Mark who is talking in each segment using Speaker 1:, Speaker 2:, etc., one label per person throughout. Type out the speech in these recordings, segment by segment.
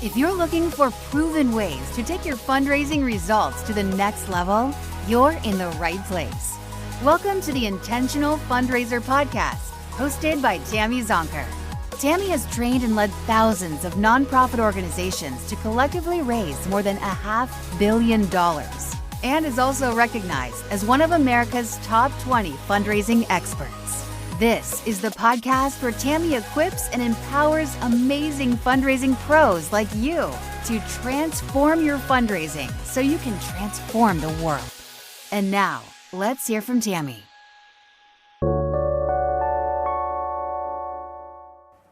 Speaker 1: If you're looking for proven ways to take your fundraising results to the next level, you're in the right place. Welcome to the Intentional Fundraiser Podcast, hosted by Tammy Zonker. Tammy has trained and led thousands of nonprofit organizations to collectively raise more than $500 million and is also recognized as one of America's top 20 fundraising experts. This is the podcast where Tammy equips and empowers amazing fundraising pros like you to transform your fundraising so you can transform the world. And now, let's hear from Tammy.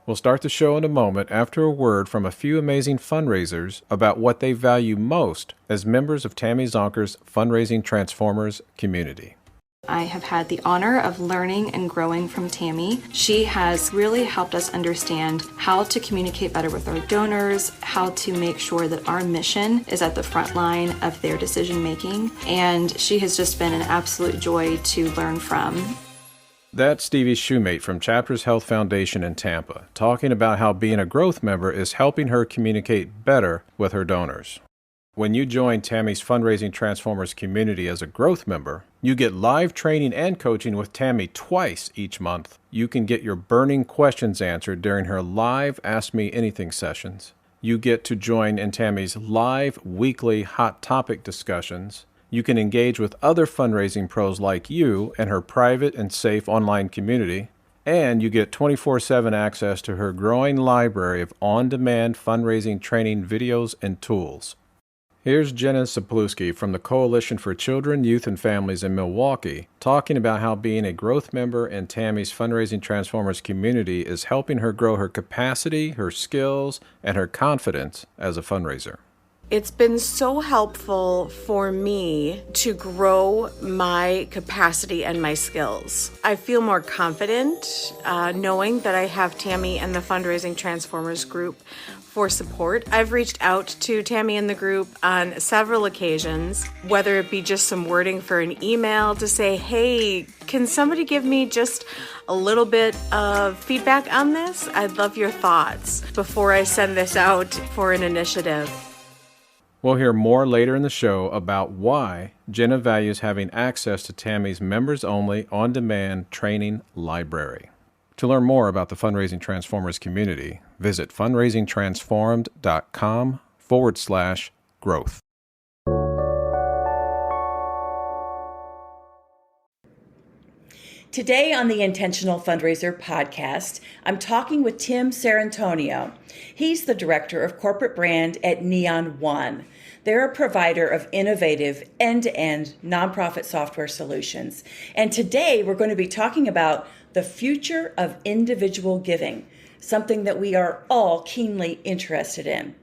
Speaker 2: We'll start the show in a moment after a word from a few amazing fundraisers about what they value most as members of Tammy Zonker's Fundraising Transformers community.
Speaker 3: I have had the honor of learning and growing from Tammy. She has really helped us understand how to communicate better with our donors, how to make sure that our mission is at the front line of their decision making, and she has just been an absolute joy to learn from.
Speaker 2: That's Stevie Shoemate from Chapters Health Foundation in Tampa, talking about how being a growth member is helping her communicate better with her donors. When you join Tammy's Fundraising Transformers community as a growth member, you get live training and coaching with Tammy twice each month. You can get your burning questions answered during her live Ask Me Anything sessions. You get to join in Tammy's live weekly hot topic discussions. You can engage with other fundraising pros like you in her private and safe online community. And you get 24/7 access to her growing library of on-demand fundraising training videos and tools. Here's Jenna Sapluski from the Coalition for Children, Youth, and Families in Milwaukee talking about how being a growth member in Tammy's Fundraising Transformers community is helping her grow her capacity, her skills, and her confidence as a fundraiser.
Speaker 4: It's been so helpful for me to grow my capacity and my skills. I feel more confident knowing that I have Tammy and the Fundraising Transformers group for support. I've reached out to Tammy and the group on several occasions, whether it be just some wording for an email to say, hey, can somebody give me just a little bit of feedback on this? I'd love your thoughts before I send this out for an initiative.
Speaker 2: We'll hear more later in the show about why Jenna values having access to Tammy's members-only, on-demand training library. To learn more about the Fundraising Transformers community, visit fundraisingtransformed.com/growth.
Speaker 5: Today on the Intentional Fundraiser Podcast, I'm talking with Tim Sarrantonio. He's the Director of Corporate Brand at NEON1. They're a provider of innovative end-to-end nonprofit software solutions. And today we're going to be talking about the future of individual giving, something that we are all keenly interested in.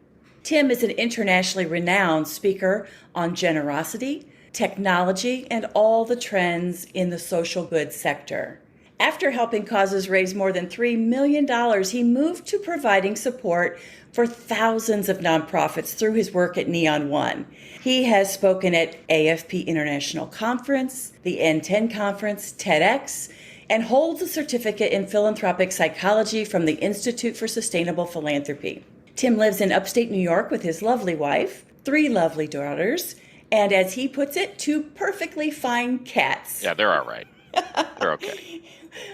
Speaker 5: Tim is an internationally renowned speaker on generosity, technology, and all the trends in the social good sector. After helping causes raise more than $3 million, he moved to providing support for thousands of nonprofits through his work at NEON1. He has spoken at AFP International Conference, the NTEN Conference, TEDx, and holds a certificate in Philanthropic Psychology from the Institute for Sustainable Philanthropy. Tim lives in upstate New York with his lovely wife, 3 lovely daughters, and as he puts it, 2 perfectly fine cats.
Speaker 6: Yeah, they're all right. They're okay.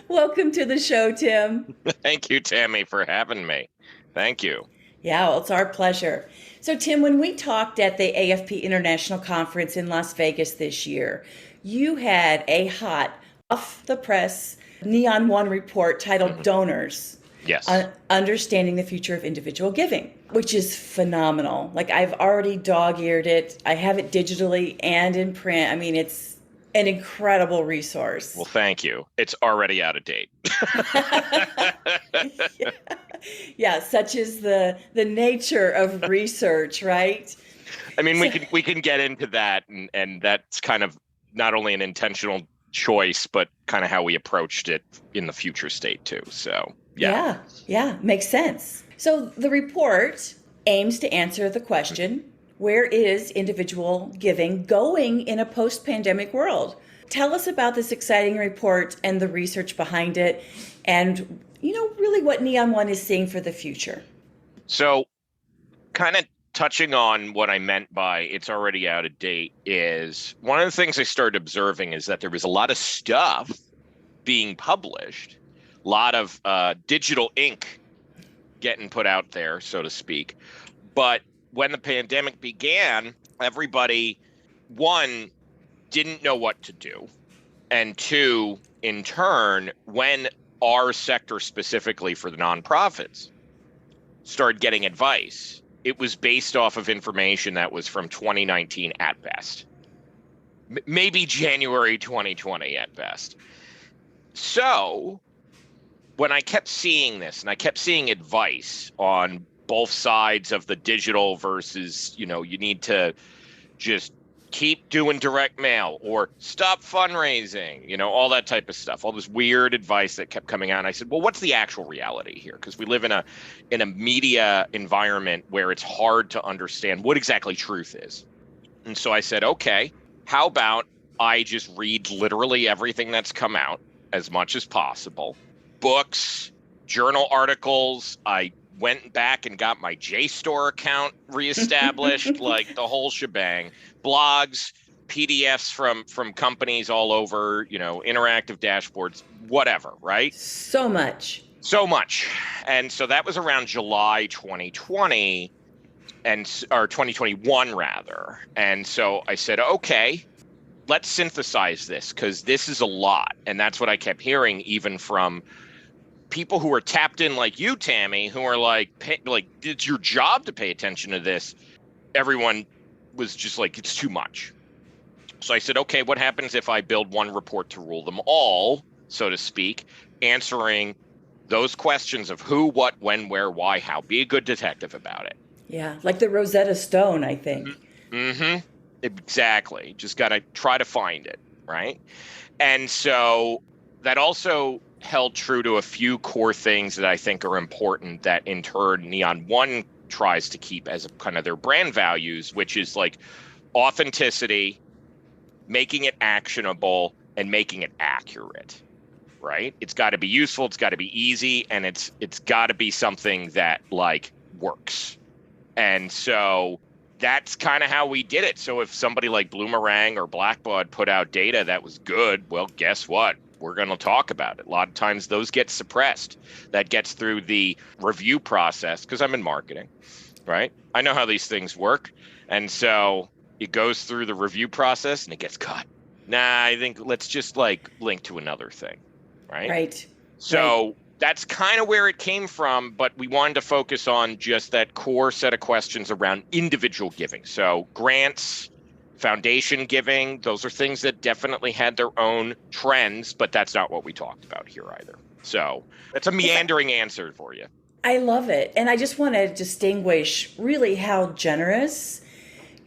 Speaker 5: Welcome to the show, Tim.
Speaker 6: Thank you, Tammy, for having me. Thank you.
Speaker 5: Yeah, well, it's our pleasure. So, Tim, when we talked at the AFP International Conference in Las Vegas this year, you had a hot, off-the-press NEON1 report titled Donors.
Speaker 6: Yes.
Speaker 5: Understanding the Future of Individual Giving, which is phenomenal. Like, I've already dog-eared it. I have it digitally and in print. I mean, it's an incredible resource.
Speaker 6: Well, thank you. It's already out of date.
Speaker 5: Yeah, such is the nature of research, right?
Speaker 6: I mean, we can get into that, and that's kind of not only an intentional choice, but kind of how we approached it in the future state too. So, yeah,
Speaker 5: makes sense. So the report aims to answer the question, where is individual giving going in a post-pandemic world? Tell us about this exciting report and the research behind it, and really what NEON1 is seeing for the future.
Speaker 6: So kind of touching on what I meant by it's already out of date is one of the things I started observing is that there was a lot of stuff being published, a lot of digital ink getting put out there, so to speak. But when the pandemic began, everybody, one, didn't know what to do. And two, in turn, when our sector specifically for the nonprofits started getting advice, it was based off of information that was from 2019 at best, maybe January 2020 at best. So when I kept seeing this and I kept seeing advice on both sides of the digital versus, you need to just keep doing direct mail or stop fundraising, all that type of stuff, all this weird advice that kept coming out. And I said, well, what's the actual reality here? Because we live in a media environment where it's hard to understand what exactly truth is. And so I said, okay, how about I just read literally everything that's come out as much as possible, books, journal articles. I went back and got my JSTOR account reestablished, like the whole shebang, blogs, PDFs from companies all over, interactive dashboards, whatever, right?
Speaker 5: So much. And so that was around July 2020 or 2021 rather. And so I said, okay, let's synthesize this because this is a lot. And that's what I kept hearing even from people who are tapped in like you, Tammy, who are like it's your job to pay attention to this. Everyone was just like, it's too much. So I said, okay, what happens if I build one report to rule them all, so to speak, answering those questions of who, what, when, where, why, how. Be a good detective about it. Yeah, like the Rosetta Stone, I think.
Speaker 6: Mm-hmm. Exactly. Just got to try to find it, right? And so that also held true to a few core things that I think are important that in turn Neon One tries to keep as a kind of their brand values, which is like authenticity, making it actionable, and making it accurate, right? It's got to be useful, it's got to be easy, and it's got to be something that like works. And so that's kind of how we did it. So if somebody like Bloomerang or Blackbaud put out data that was good, well, guess what? We're going to talk about it. A lot of times those get suppressed. That gets through the review process because I'm in marketing, right? I know how these things work. And so it goes through the review process and it gets cut. Nah, I think let's just like link to another thing, right?
Speaker 5: Right.
Speaker 6: So that's kind of where it came from, but we wanted to focus on just that core set of questions around individual giving. So grants, foundation giving, those are things that definitely had their own trends, but that's not what we talked about here either. So that's a meandering answer for you.
Speaker 5: I love it. And I just want to distinguish really how generous,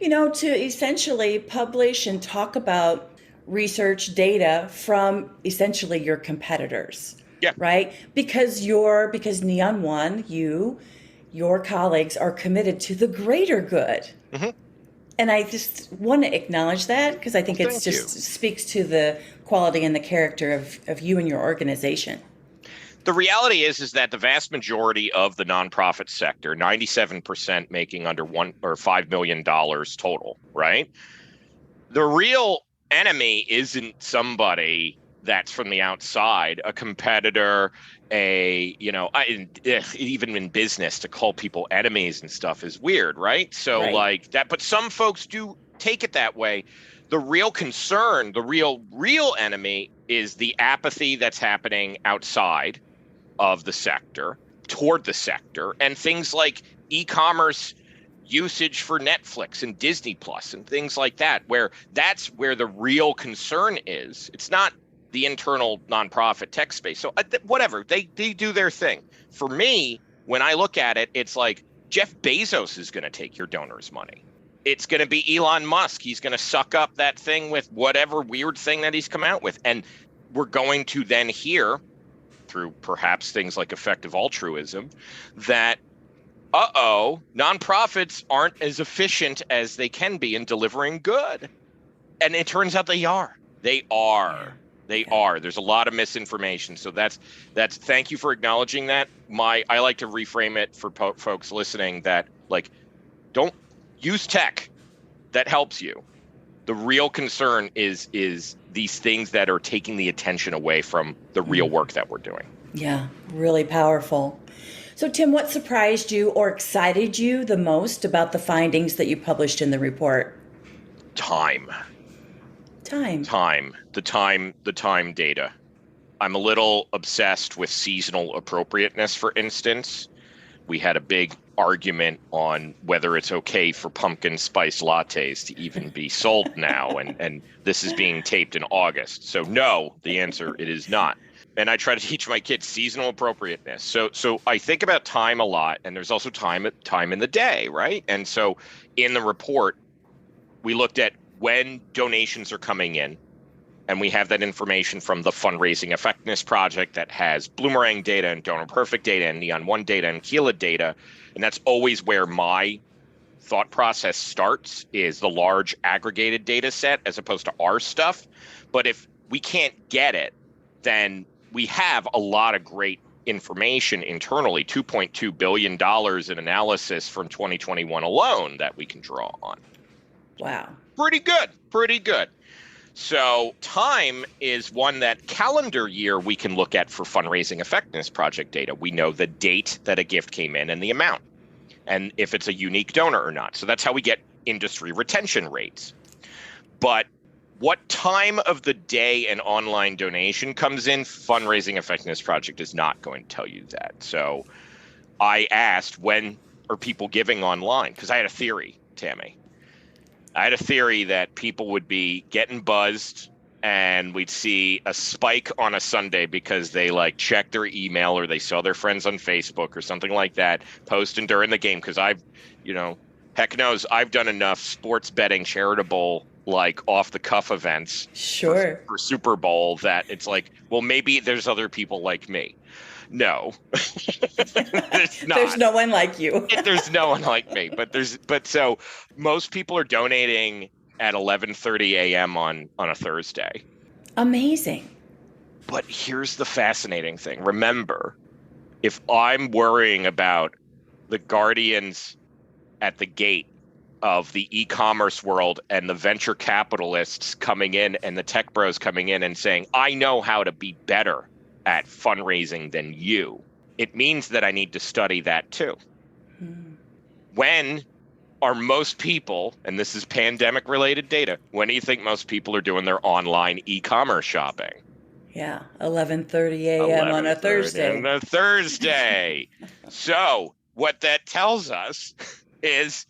Speaker 5: to essentially publish and talk about research data from essentially your competitors.
Speaker 6: Yeah.
Speaker 5: Right? Because Neon One, your colleagues are committed to the greater good. Mm-hmm. And I just want to acknowledge that because I think speaks to the quality and the character of you and your organization.
Speaker 6: The reality is that the vast majority of the nonprofit sector, 97% making under $1 or $5 million total, right? The real enemy isn't somebody that's from the outside, a competitor, even in business to call people enemies and stuff is weird, right? So like that, but some folks do take it that way. The real concern, the real enemy is the apathy that's happening outside of the sector toward the sector and things like e-commerce usage for Netflix and Disney Plus and things like that, where that's where the real concern is. It's not the internal nonprofit tech space. So whatever, they do their thing. For me, when I look at it, it's like Jeff Bezos is going to take your donors' money. It's going to be Elon Musk. He's going to suck up that thing with whatever weird thing that he's come out with. And we're going to then hear through perhaps things like effective altruism that, nonprofits aren't as efficient as they can be in delivering good. And it turns out they are. They are. There's a lot of misinformation. So that's thank you for acknowledging that. I like to reframe it for folks listening that like Don't use tech that helps you. The real concern is these things that are taking the attention away from the real work that we're doing.
Speaker 5: Yeah, really powerful. So, Tim, what surprised you or excited you the most about the findings that you published in the report?
Speaker 6: Time. The time data. I'm a little obsessed with seasonal appropriateness, for instance. We had a big argument on whether it's okay for pumpkin spice lattes to even be sold now, and this is being taped in August. So no, the answer, it is not. And I try to teach my kids seasonal appropriateness. So I think about time a lot, and there's also time in the day, right? And so in the report, we looked at when donations are coming in, and we have that information from the Fundraising Effectiveness Project that has Bloomerang data and Donor Perfect data and Neon One data and Keela data. And that's always where my thought process starts, is the large aggregated data set as opposed to our stuff. But if we can't get it, then we have a lot of great information internally, $2.2 billion in analysis from 2021 alone that we can draw on.
Speaker 5: Wow.
Speaker 6: Pretty good. So time is one that calendar year we can look at for Fundraising Effectiveness Project data. We know the date that a gift came in and the amount, and if it's a unique donor or not. So that's how we get industry retention rates. But what time of the day an online donation comes in, Fundraising Effectiveness Project is not going to tell you that. So I asked, when are people giving online? Because I had a theory, Tammy. I had a theory that people would be getting buzzed and we'd see a spike on a Sunday because they checked their email or they saw their friends on Facebook or something like that posting during the game. Because heck knows I've done enough sports betting charitable off the cuff events for Super Bowl that it's well, maybe there's other people like me. No, there's not.
Speaker 5: There's no one like you.
Speaker 6: There's no one like me, but so most people are donating at 11:30 a.m. on a Thursday.
Speaker 5: Amazing.
Speaker 6: But here's the fascinating thing. Remember, if I'm worrying about the guardians at the gate of the e-commerce world and the venture capitalists coming in and the tech bros coming in and saying, I know how to be better at fundraising than you, it means that I need to study that too. When are most people, and this is pandemic related data, when do you think most people are doing their online e-commerce shopping?
Speaker 5: Yeah, 11:30 a.m. on a Thursday.
Speaker 6: So what that tells us is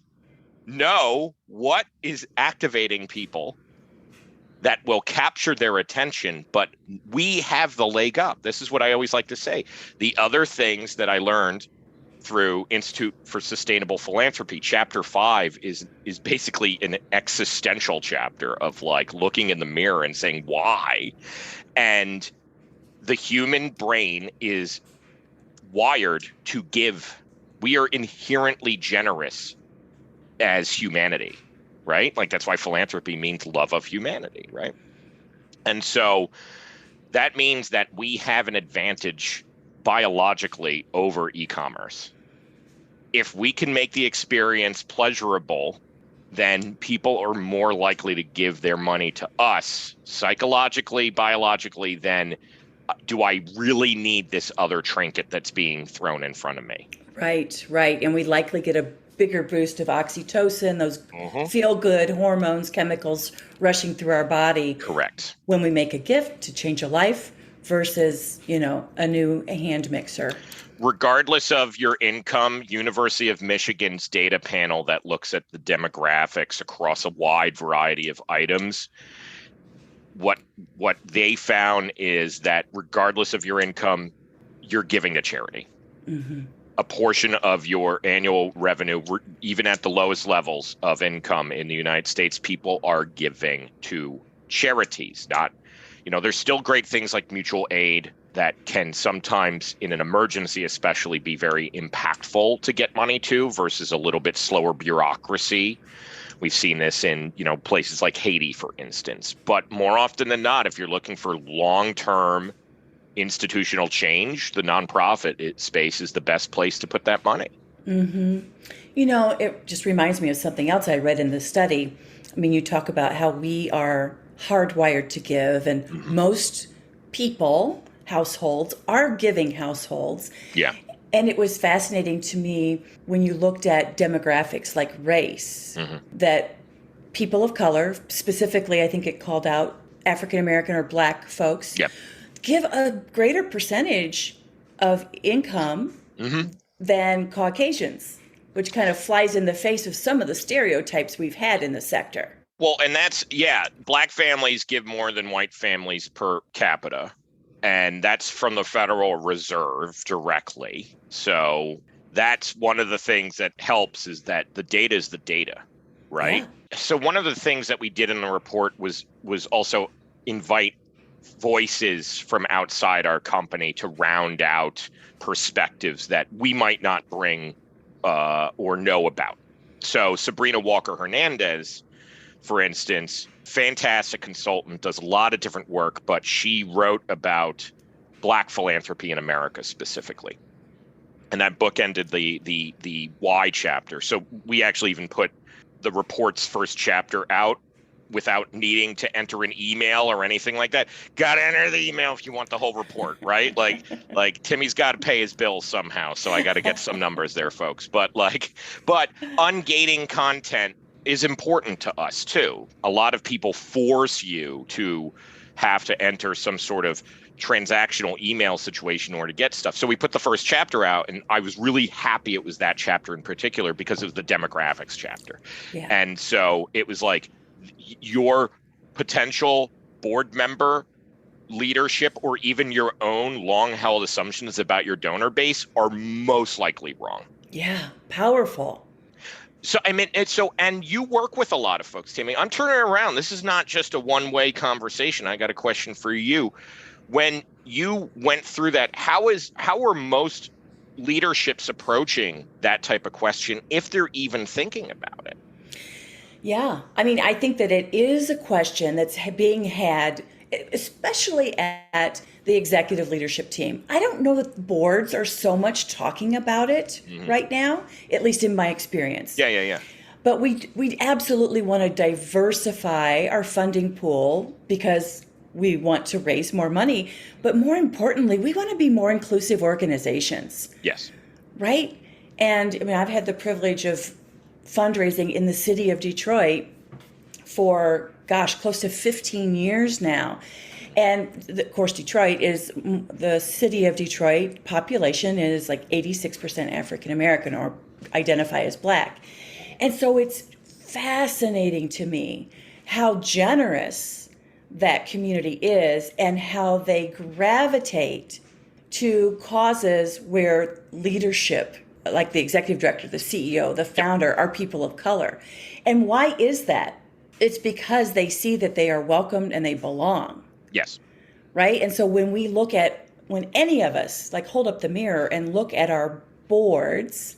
Speaker 6: know what is activating people that will capture their attention, but we have the leg up. This is what I always like to say. The other things that I learned through Institute for Sustainable Philanthropy, chapter 5 is basically an existential chapter of looking in the mirror and saying why. And the human brain is wired to give. We are inherently generous as humanity, right? That's why philanthropy means love of humanity, right? And so that means that we have an advantage biologically over e-commerce. If we can make the experience pleasurable, then people are more likely to give their money to us psychologically, biologically, than do I really need this other trinket that's being thrown in front of me?
Speaker 5: Right. And we likely get a bigger boost of oxytocin, those feel-good hormones, chemicals rushing through our body.
Speaker 6: Correct.
Speaker 5: When we make a gift to change a life versus, a new hand mixer.
Speaker 6: Regardless of your income, University of Michigan's data panel that looks at the demographics across a wide variety of items, what they found is that regardless of your income, you're giving to charity. Mm-hmm. A portion of your annual revenue, even at the lowest levels of income in the United States, people are giving to charities. Not, there's still great things like mutual aid that can sometimes, in an emergency especially, be very impactful to get money to versus a little bit slower bureaucracy. We've seen this in, places like Haiti, for instance. But more often than not, if you're looking for long-term institutional change, the nonprofit space is the best place to put that money.
Speaker 5: It just reminds me of something else I read in the study. I mean, you talk about how we are hardwired to give, and most people, households, are giving households.
Speaker 6: Yeah.
Speaker 5: And it was fascinating to me when you looked at demographics like race, that people of color, specifically, I think it called out African American or Black folks, give a greater percentage of income than Caucasians, which kind of flies in the face of some of the stereotypes we've had in the sector.
Speaker 6: Well, and that's, Black families give more than white families per capita. And that's from the Federal Reserve directly. So that's one of the things that helps, is that the data is the data, right? Yeah. So one of the things that we did in the report was also invite voices from outside our company to round out perspectives that we might not bring or know about. So Sabrina Walker Hernandez, for instance, fantastic consultant, does a lot of different work, but she wrote about Black philanthropy in America specifically. And that book ended the why chapter. So we actually even put the report's first chapter out without needing to enter an email or anything like that. Got to enter the email if you want the whole report, right? Like Timmy's got to pay his bills somehow. So I got to get some numbers there, folks. But ungating content is important to us too. A lot of people force you to have to enter some sort of transactional email situation in order to get stuff. So we put the first chapter out, and I was really happy it was that chapter in particular because it was the demographics chapter. Yeah. And so it was like, your potential board member leadership or even your own long-held assumptions about your donor base are most likely wrong.
Speaker 5: Yeah, powerful.
Speaker 6: So, I mean, and you work with a lot of folks, Tammy. I'm turning it around. This is not just a one-way conversation. I got a question for you. When you went through that, how are most leaderships approaching that type of question, if they're even thinking about it?
Speaker 5: Yeah. I mean, I think that it is a question that's being had, especially at the executive leadership team. I don't know that boards are so much talking about it right now, at least in my experience.
Speaker 6: Yeah.
Speaker 5: But we absolutely want to diversify our funding pool because we want to raise more money. But more importantly, we want to be more inclusive organizations.
Speaker 6: Yes.
Speaker 5: Right? And I mean, I've had the privilege of fundraising in the city of Detroit for, close to 15 years now. And of course, Detroit is, the city of Detroit population is like 86% African American or identify as Black. And so it's fascinating to me how generous that community is and how they gravitate to causes where leadership, like the executive director, the CEO, the founder, are people of color. And why is that? It's because they see that they are welcomed and they belong.
Speaker 6: Yes.
Speaker 5: Right? And so when any of us hold up the mirror and look at our boards,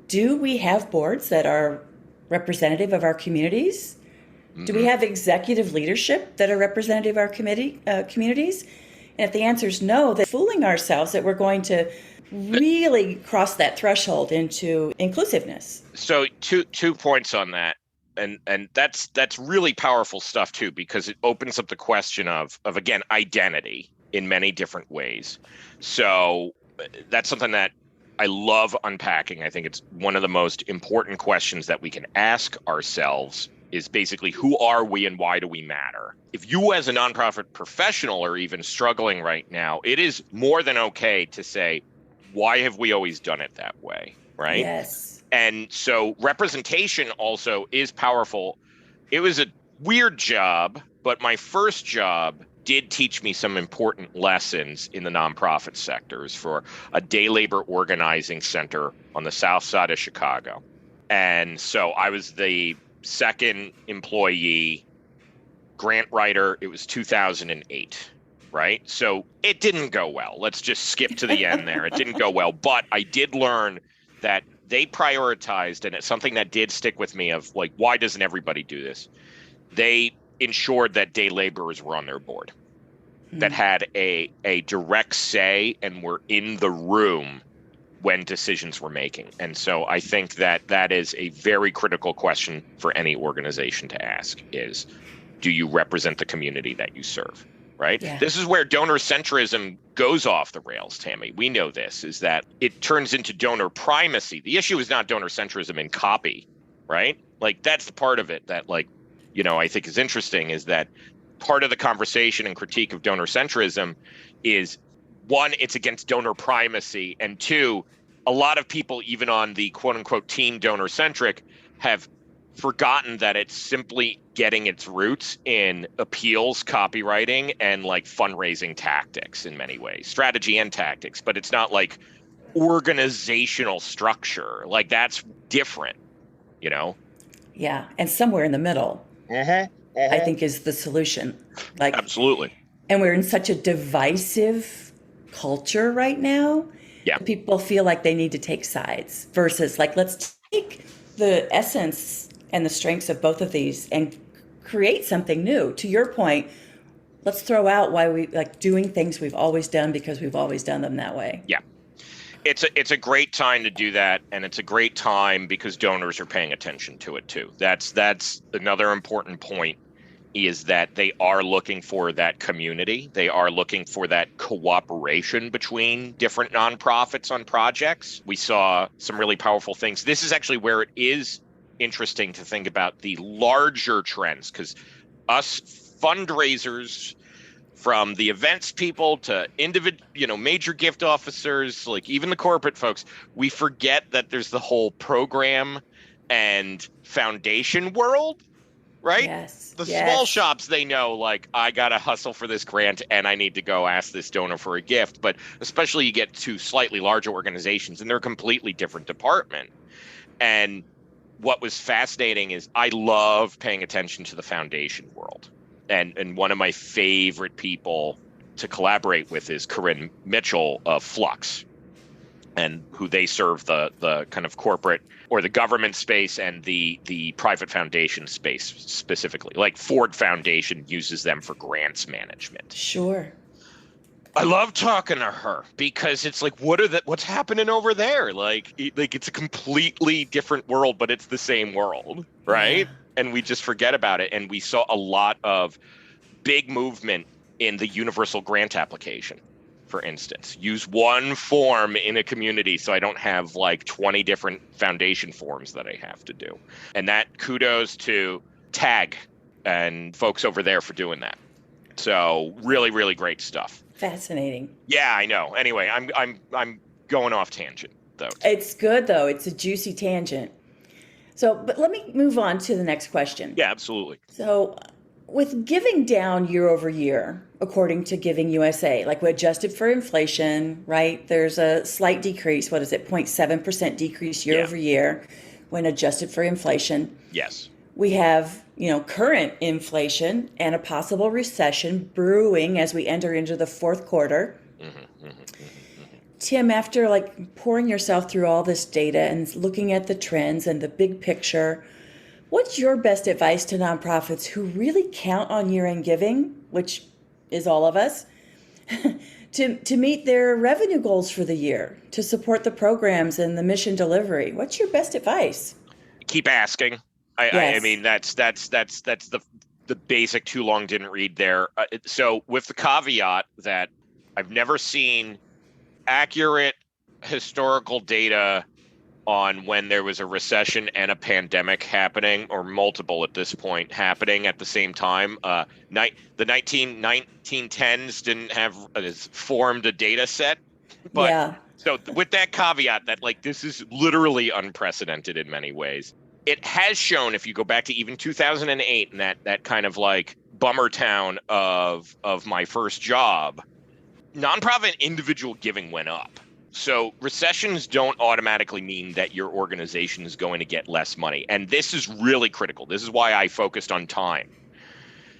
Speaker 5: do we have boards that are representative of our communities? Mm-hmm. Do we have executive leadership that are representative of our communities? And if the answer is no, then fooling ourselves that we're going to really cross that threshold into inclusiveness.
Speaker 6: So two points on that. And that's really powerful stuff too, because it opens up the question of again, identity in many different ways. So that's something that I love unpacking. I think it's one of the most important questions that we can ask ourselves is basically, who are we and why do we matter? If you as a nonprofit professional are even struggling right now, it is more than okay to say, why have we always done it that way, right?
Speaker 5: Yes.
Speaker 6: And so representation also is powerful. It was a weird job, but my first job did teach me some important lessons in the nonprofit sectors for a day labor organizing center on the south side of Chicago. And so I was the second employee, grant writer. It was 2008. Right? So it didn't go well. Let's just skip to the end there. It didn't go well, but I did learn that they prioritized, and it's something that did stick with me of why doesn't everybody do this? They ensured that day laborers were on their board, that had a direct say and were in the room when decisions were making. And so I think that that is a very critical question for any organization to ask is, do you represent the community that you serve, right?
Speaker 5: Yeah.
Speaker 6: This is where donor centrism goes off the rails, Tammy. We know this, is that it turns into donor primacy. The issue is not donor centrism in copy, right? Like that's the part of it that I think is interesting, is that part of the conversation and critique of donor centrism is, one, it's against donor primacy, and two, a lot of people, even on the quote unquote team donor centric, have forgotten that it's simply getting its roots in appeals, copywriting, and like fundraising tactics in many ways, strategy and tactics, but it's not like organizational structure. Like that's different,
Speaker 5: Yeah, and somewhere in the middle, I think is the solution. Like
Speaker 6: absolutely.
Speaker 5: And we're in such a divisive culture right now.
Speaker 6: Yeah.
Speaker 5: People feel like they need to take sides versus like, let's take the essence and the strengths of both of these and create something new. To your point, let's throw out why we like doing things we've always done because we've always done them that way.
Speaker 6: Yeah. It's a great time to do that, and it's a great time because donors are paying attention to it too. That's another important point, is that they are looking for that community. They are looking for that cooperation between different nonprofits on projects. We saw some really powerful things. This is actually where it is interesting to think about the larger trends, because us fundraisers, from the events people to major gift officers, like even the corporate folks, we forget that there's the whole program and foundation world, right?
Speaker 5: Yes.
Speaker 6: The small shops, they know, like, I got to hustle for this grant and I need to go ask this donor for a gift. But especially you get to slightly larger organizations and they're a completely different department. And what was fascinating is I love paying attention to the foundation world. And one of my favorite people to collaborate with is Corinne Mitchell of Flux, and who they serve the kind of corporate or the government space and the private foundation space specifically. Like Ford Foundation uses them for grants management.
Speaker 5: Sure.
Speaker 6: I love talking to her because it's like, what's happening over there? Like it's a completely different world, but it's the same world, right? Yeah. And we just forget about it. And we saw a lot of big movement in the universal grant application, for instance. Use one form in a community so I don't have like 20 different foundation forms that I have to do. And that kudos to TAG and folks over there for doing that. So really, really great stuff.
Speaker 5: Fascinating.
Speaker 6: Yeah, I know. Anyway, I'm going off tangent though.
Speaker 5: It's good though. It's a juicy tangent. So, but let me move on to the next question.
Speaker 6: Yeah, absolutely.
Speaker 5: So, with giving down year over year, according to Giving USA, like we adjusted for inflation, right? There's a slight decrease. What is it? 0.7% decrease year over year when adjusted for inflation.
Speaker 6: Yes.
Speaker 5: We have, current inflation and a possible recession brewing as we enter into the fourth quarter. Tim, after like pouring yourself through all this data and looking at the trends and the big picture, what's your best advice to nonprofits who really count on year-end giving, which is all of us, to meet their revenue goals for the year, to support the programs and the mission delivery? What's your best advice?
Speaker 6: Keep asking. I mean, that's the basic too long didn't read there. So with the caveat that I've never seen accurate historical data on when there was a recession and a pandemic happening, or multiple at this point happening at the same time. The 1910s didn't have formed a data set, but so with that caveat that like this is literally unprecedented in many ways. It has shown, if you go back to even 2008 and that kind of like bummer town of my first job, nonprofit individual giving went up. So recessions don't automatically mean that your organization is going to get less money. And this is really critical. This is why I focused on time,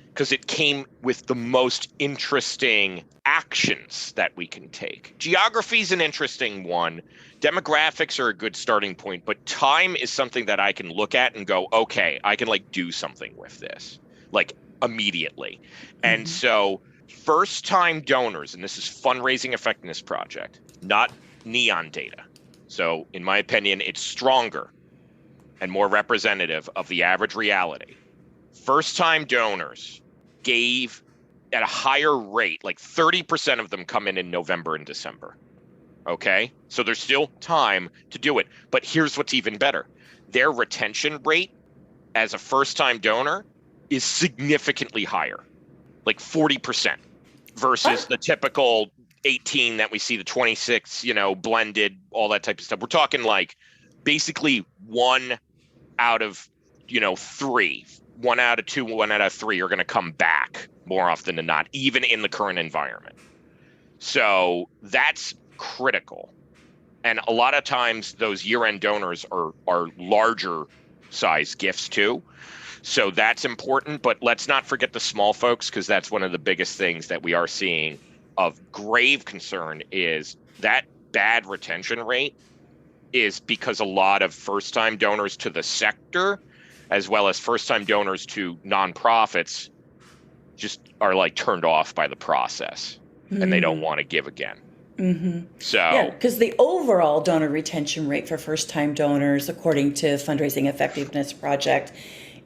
Speaker 6: because it came with the most interesting actions that we can take. Geography is an interesting one. Demographics are a good starting point, but time is something that I can look at and go, okay, I can like do something with this, like immediately. And so first time donors, and this is Fundraising Effectiveness Project, not NEON data. So in my opinion, it's stronger and more representative of the average reality. First-time donors gave at a higher rate, like 30% of them come in November and December. Okay? So there's still time to do it. But here's what's even better. Their retention rate as a first-time donor is significantly higher, like 40% versus the typical 18 that we see, the 26, blended, all that type of stuff. We're talking like basically 1 out of, 3, 1 out of 2, 1 out of 3 are going to come back more often than not, even in the current environment. So that's critical. And a lot of times those year-end donors are larger size gifts too. So that's important, but let's not forget the small folks, because that's one of the biggest things that we are seeing of grave concern is that bad retention rate is because a lot of first-time donors to the sector, as well as first-time donors to nonprofits, just are like turned off by the process and they don't want to give again. So
Speaker 5: yeah, because the overall donor retention rate for first-time donors, according to Fundraising Effectiveness Project,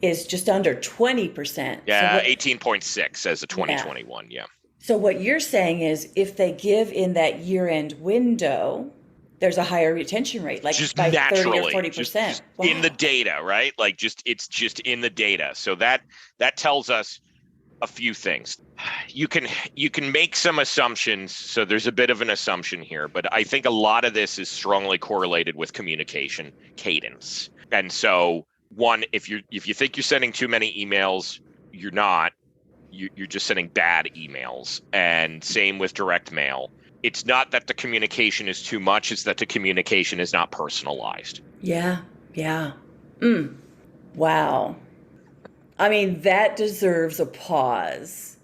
Speaker 5: is just under 20%.
Speaker 6: Yeah, 18.6 as a 2021. Yeah.
Speaker 5: So what you're saying is, if they give in that year-end window, there's a higher retention rate, like
Speaker 6: just
Speaker 5: by
Speaker 6: naturally,
Speaker 5: 30 or 40%.
Speaker 6: Just in the data, right? Like it's just in the data. So that tells us a few things. You can make some assumptions. So there's a bit of an assumption here, but I think a lot of this is strongly correlated with communication cadence. And so one, if you think you're sending too many emails, you're not. You're just sending bad emails. And same with direct mail. It's not that the communication is too much, it's that the communication is not personalized.
Speaker 5: Yeah. Wow. I mean, that deserves a pause,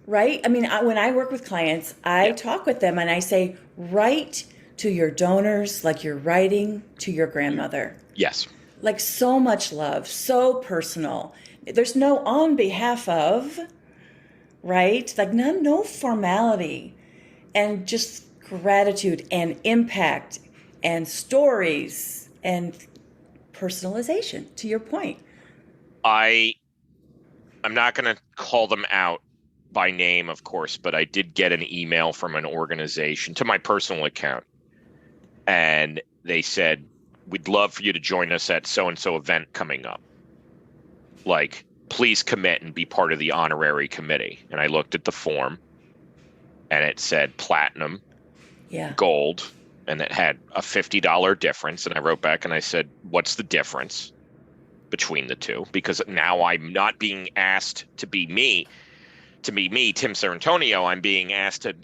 Speaker 5: right? I mean, when I work with clients, I talk with them and I say, write to your donors like you're writing to your grandmother.
Speaker 6: Yes.
Speaker 5: Like so much love, so personal. There's no on behalf of, right? Like no formality, and just gratitude and impact and stories and personalization, to your point.
Speaker 6: I'm not going to call them out by name, of course, but I did get an email from an organization to my personal account. And they said, we'd love for you to join us at so-and-so event coming up. Like, please commit and be part of the honorary committee. And I looked at the form and it said platinum, gold, and it had a $50 difference. And I wrote back and I said, what's the difference between the two? Because now I'm not being asked to be me, Tim Sarrantonio. I'm being asked to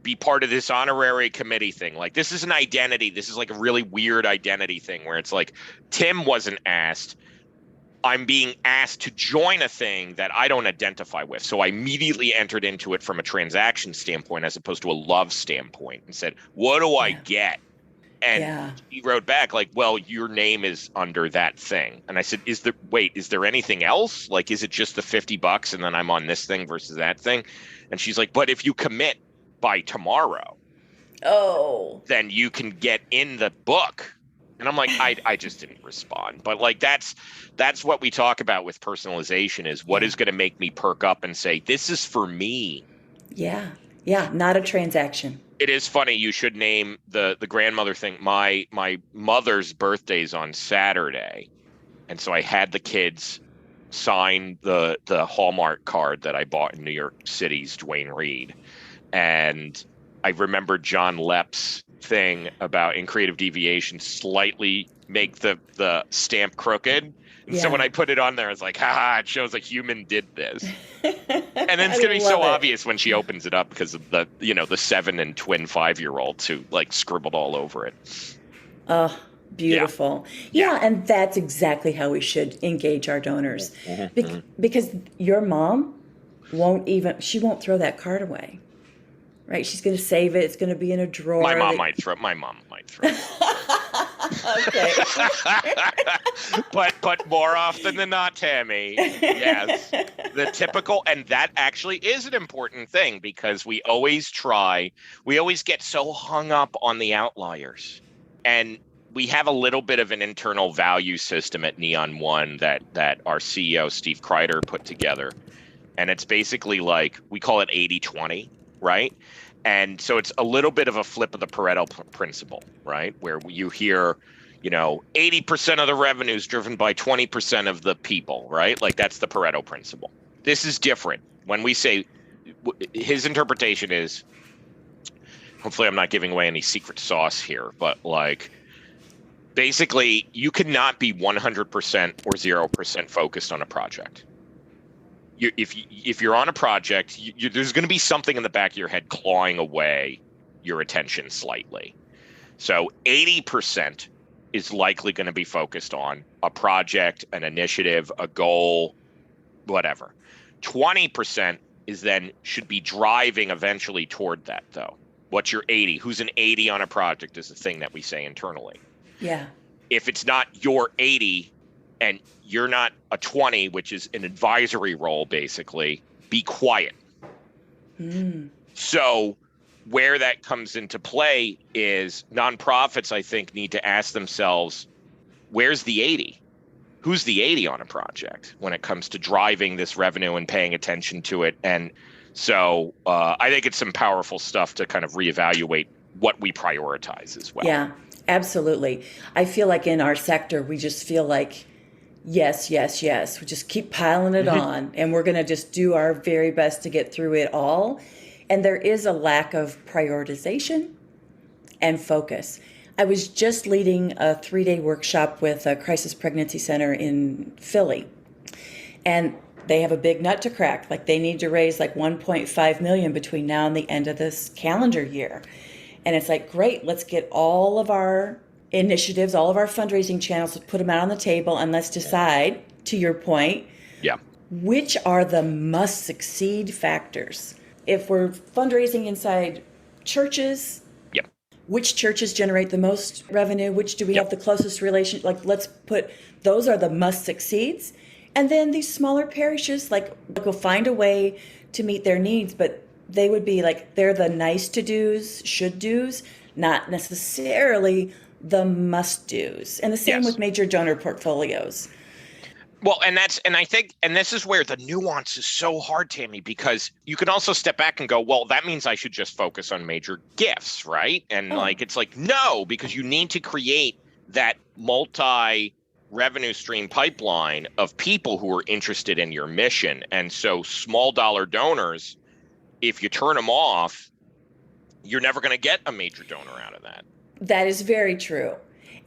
Speaker 6: be part of this honorary committee thing. Like, this is an identity. This is like a really weird identity thing where it's like, Tim wasn't asked. I'm being asked to join a thing that I don't identify with. So I immediately entered into it from a transaction standpoint as opposed to a love standpoint and said, what do I get? And he wrote back like, well, your name is under that thing. And I said, is there anything else? Like, is it just the $50 and then I'm on this thing versus that thing? And she's like, but if you commit by tomorrow, then you can get in the book. And I'm like, I just didn't respond. But like, that's what we talk about with personalization is what is going to make me perk up and say, this is for me. Yeah.
Speaker 5: Not a transaction.
Speaker 6: It is funny. You should name the grandmother thing. My mother's birthday's on Saturday. And so I had the kids sign the Hallmark card that I bought in New York City's Duane Reade. And I remember John Lepp's thing about in creative deviation slightly make the stamp crooked. And so when I put it on there, I was like, it shows a human did this. And then it's going to be so obvious when she opens it up because of the 7 and twin 5-year-olds who like scribbled all over it.
Speaker 5: Oh, beautiful. Yeah. And that's exactly how we should engage our donors. Because your mom won't throw that card away. Right, she's going to save it. It's going to be in a drawer.
Speaker 6: My mom might throw.
Speaker 5: Okay.
Speaker 6: but more often than not, Tammy, yes, the typical, and that actually is an important thing because we always get so hung up on the outliers. And we have a little bit of an internal value system at Neon One that our CEO, Steve Kreider, put together. And it's basically like, we call it 80-20, right? And so it's a little bit of a flip of the Pareto principle, right? Where you hear, 80% of the revenue is driven by 20% of the people, right? Like that's the Pareto principle. This is different. When we say, his interpretation is, hopefully I'm not giving away any secret sauce here, but like, basically you cannot be 100% or 0% focused on a project. If you're on a project, there's going to be something in the back of your head clawing away your attention slightly. So 80% is likely going to be focused on a project, an initiative, a goal, whatever. 20% should be driving eventually toward that, though. What's your 80? Who's an 80 on a project is the thing that we say internally.
Speaker 5: Yeah. If
Speaker 6: it's not your 80 and you're not a 20, which is an advisory role, basically, be quiet. So where that comes into play is nonprofits, I think, need to ask themselves, where's the 80? Who's the 80 on a project when it comes to driving this revenue and paying attention to it? And so I think it's some powerful stuff to kind of reevaluate what we prioritize as well.
Speaker 5: Yeah, absolutely. I feel like in our sector, we just feel like, yes. We just keep piling it on, and we're going to just do our very best to get through it all. And there is a lack of prioritization and focus. I was just leading a 3-day workshop with a crisis pregnancy center in Philly, and they have a big nut to crack. Like they need to raise like $1.5 million between now and the end of this calendar year. And it's like, great, let's get all of our initiatives, all of our fundraising channels, let's put them out on the table, and let's decide, to your point, which are the must succeed factors. If we're fundraising inside churches, which churches generate the most revenue? Which do we have the closest relation? Like, let's put, those are the must succeeds. And then these smaller parishes, like, will find a way to meet their needs, but they would be like, they're the nice to do's, should do's, not necessarily the must do's. And the same with major donor portfolios.
Speaker 6: Well, and I think this is where the nuance is so hard, Tammy, because you can also step back and go, well, that means I should just focus on major gifts, right? And it's like, no, because you need to create that multi-revenue stream pipeline of people who are interested in your mission. And so small dollar donors, if you turn them off, you're never going to get a major donor out of that.
Speaker 5: That is very true.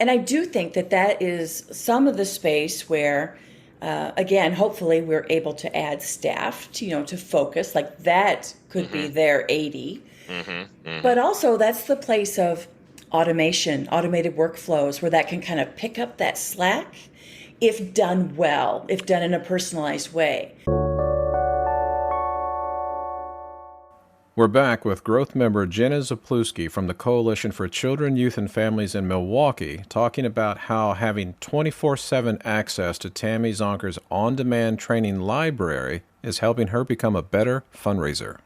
Speaker 5: And I do think that is some of the space where, again, hopefully we're able to add staff to focus. Like that could be their 80. But also that's the place of automation, automated workflows, where that can kind of pick up that slack if done well, if done in a personalized way.
Speaker 2: We're back with growth member Jenna Zapluski from the Coalition for Children, Youth, and Families in Milwaukee, talking about how having 24/7 access to Tammy Zonker's on-demand training library is helping her become a better fundraiser.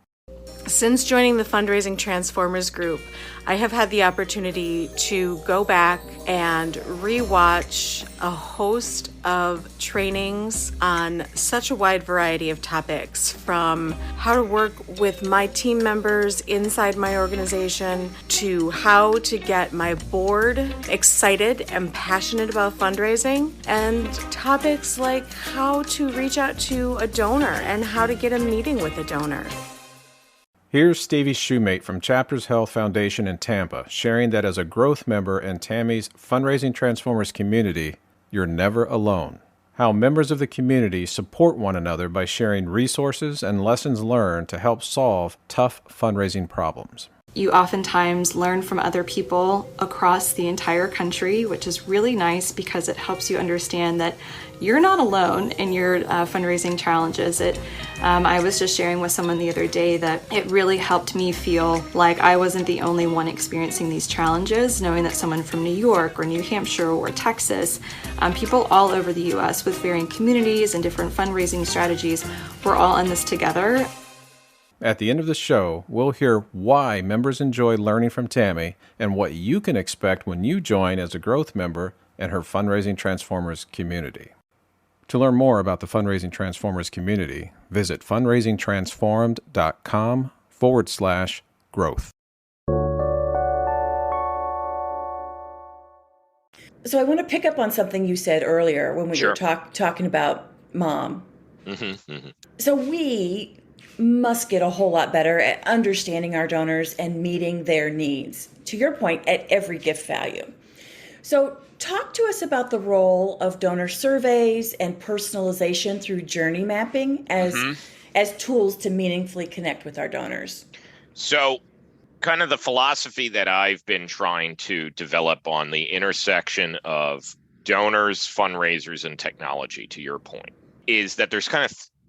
Speaker 4: Since joining the Fundraising Transformers group, I have had the opportunity to go back and rewatch a host of trainings on such a wide variety of topics, from how to work with my team members inside my organization to how to get my board excited and passionate about fundraising, and topics like how to reach out to a donor and how to get a meeting with a donor.
Speaker 2: Here's Stevie Shoemate from Chapters Health Foundation in Tampa, sharing that as a growth member in Tammy's Fundraising Transformers community, you're never alone. How members of the community support one another by sharing resources and lessons learned to help solve tough fundraising problems.
Speaker 3: You oftentimes learn from other people across the entire country, which is really nice because it helps you understand that you're not alone in your fundraising challenges. I was just sharing with someone the other day that it really helped me feel like I wasn't the only one experiencing these challenges, knowing that someone from New York or New Hampshire or Texas, people all over the U.S. with varying communities and different fundraising strategies, we're all in this together.
Speaker 2: At the end of the show, we'll hear why members enjoy learning from Tammy and what you can expect when you join as a growth member in her Fundraising Transformers community. To learn more about the Fundraising Transformers community, visit fundraisingtransformed.com/growth.
Speaker 5: So I want to pick up on something you said earlier when we
Speaker 6: Sure.
Speaker 5: were talking about mom.
Speaker 6: Mm-hmm, mm-hmm.
Speaker 5: So we must get a whole lot better at understanding our donors and meeting their needs, to your point, at every gift value. So talk to us about the role of donor surveys and personalization through journey mapping as tools to meaningfully connect with our donors.
Speaker 6: So kind of the philosophy that I've been trying to develop on the intersection of donors, fundraisers, and technology, to your point, is that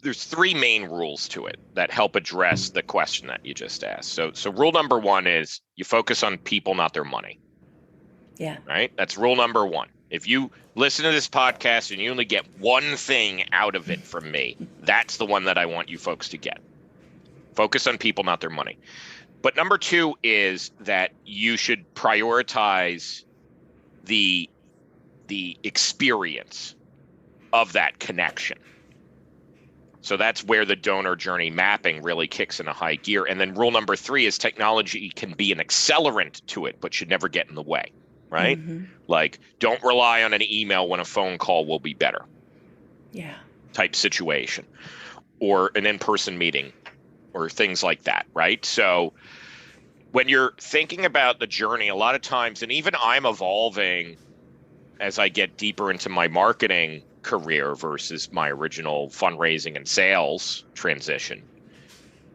Speaker 6: there's three main rules to it that help address the question that you just asked. So rule number one is you focus on people, not their money.
Speaker 5: Yeah.
Speaker 6: Right? That's rule number one. If you listen to this podcast and you only get one thing out of it from me, that's the one that I want you folks to get. Focus on people, not their money. But number two is that you should prioritize the experience of that connection. So that's where the donor journey mapping really kicks in a high gear. And then rule number three is technology can be an accelerant to it, but should never get in the way, right? Mm-hmm. Like, don't rely on an email when a phone call will be better.
Speaker 5: Yeah. Type
Speaker 6: situation, or an in-person meeting, or things like that, right? So when you're thinking about the journey, a lot of times, and even I'm evolving as I get deeper into my marketing career versus my original fundraising and sales transition.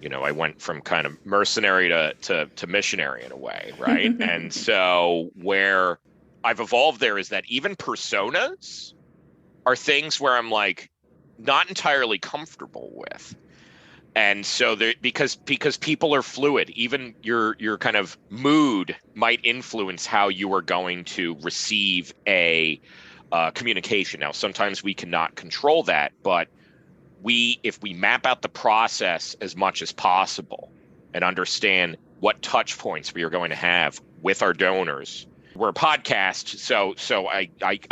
Speaker 6: You know, I went from kind of mercenary to missionary in a way, right? And so where I've evolved there is that even personas are things where I'm like not entirely comfortable with. And so because people are fluid, even your kind of mood might influence how you are going to receive a communication. Now, sometimes we cannot control that, but if we map out the process as much as possible and understand what touch points we are going to have with our donors. We're a podcast, so I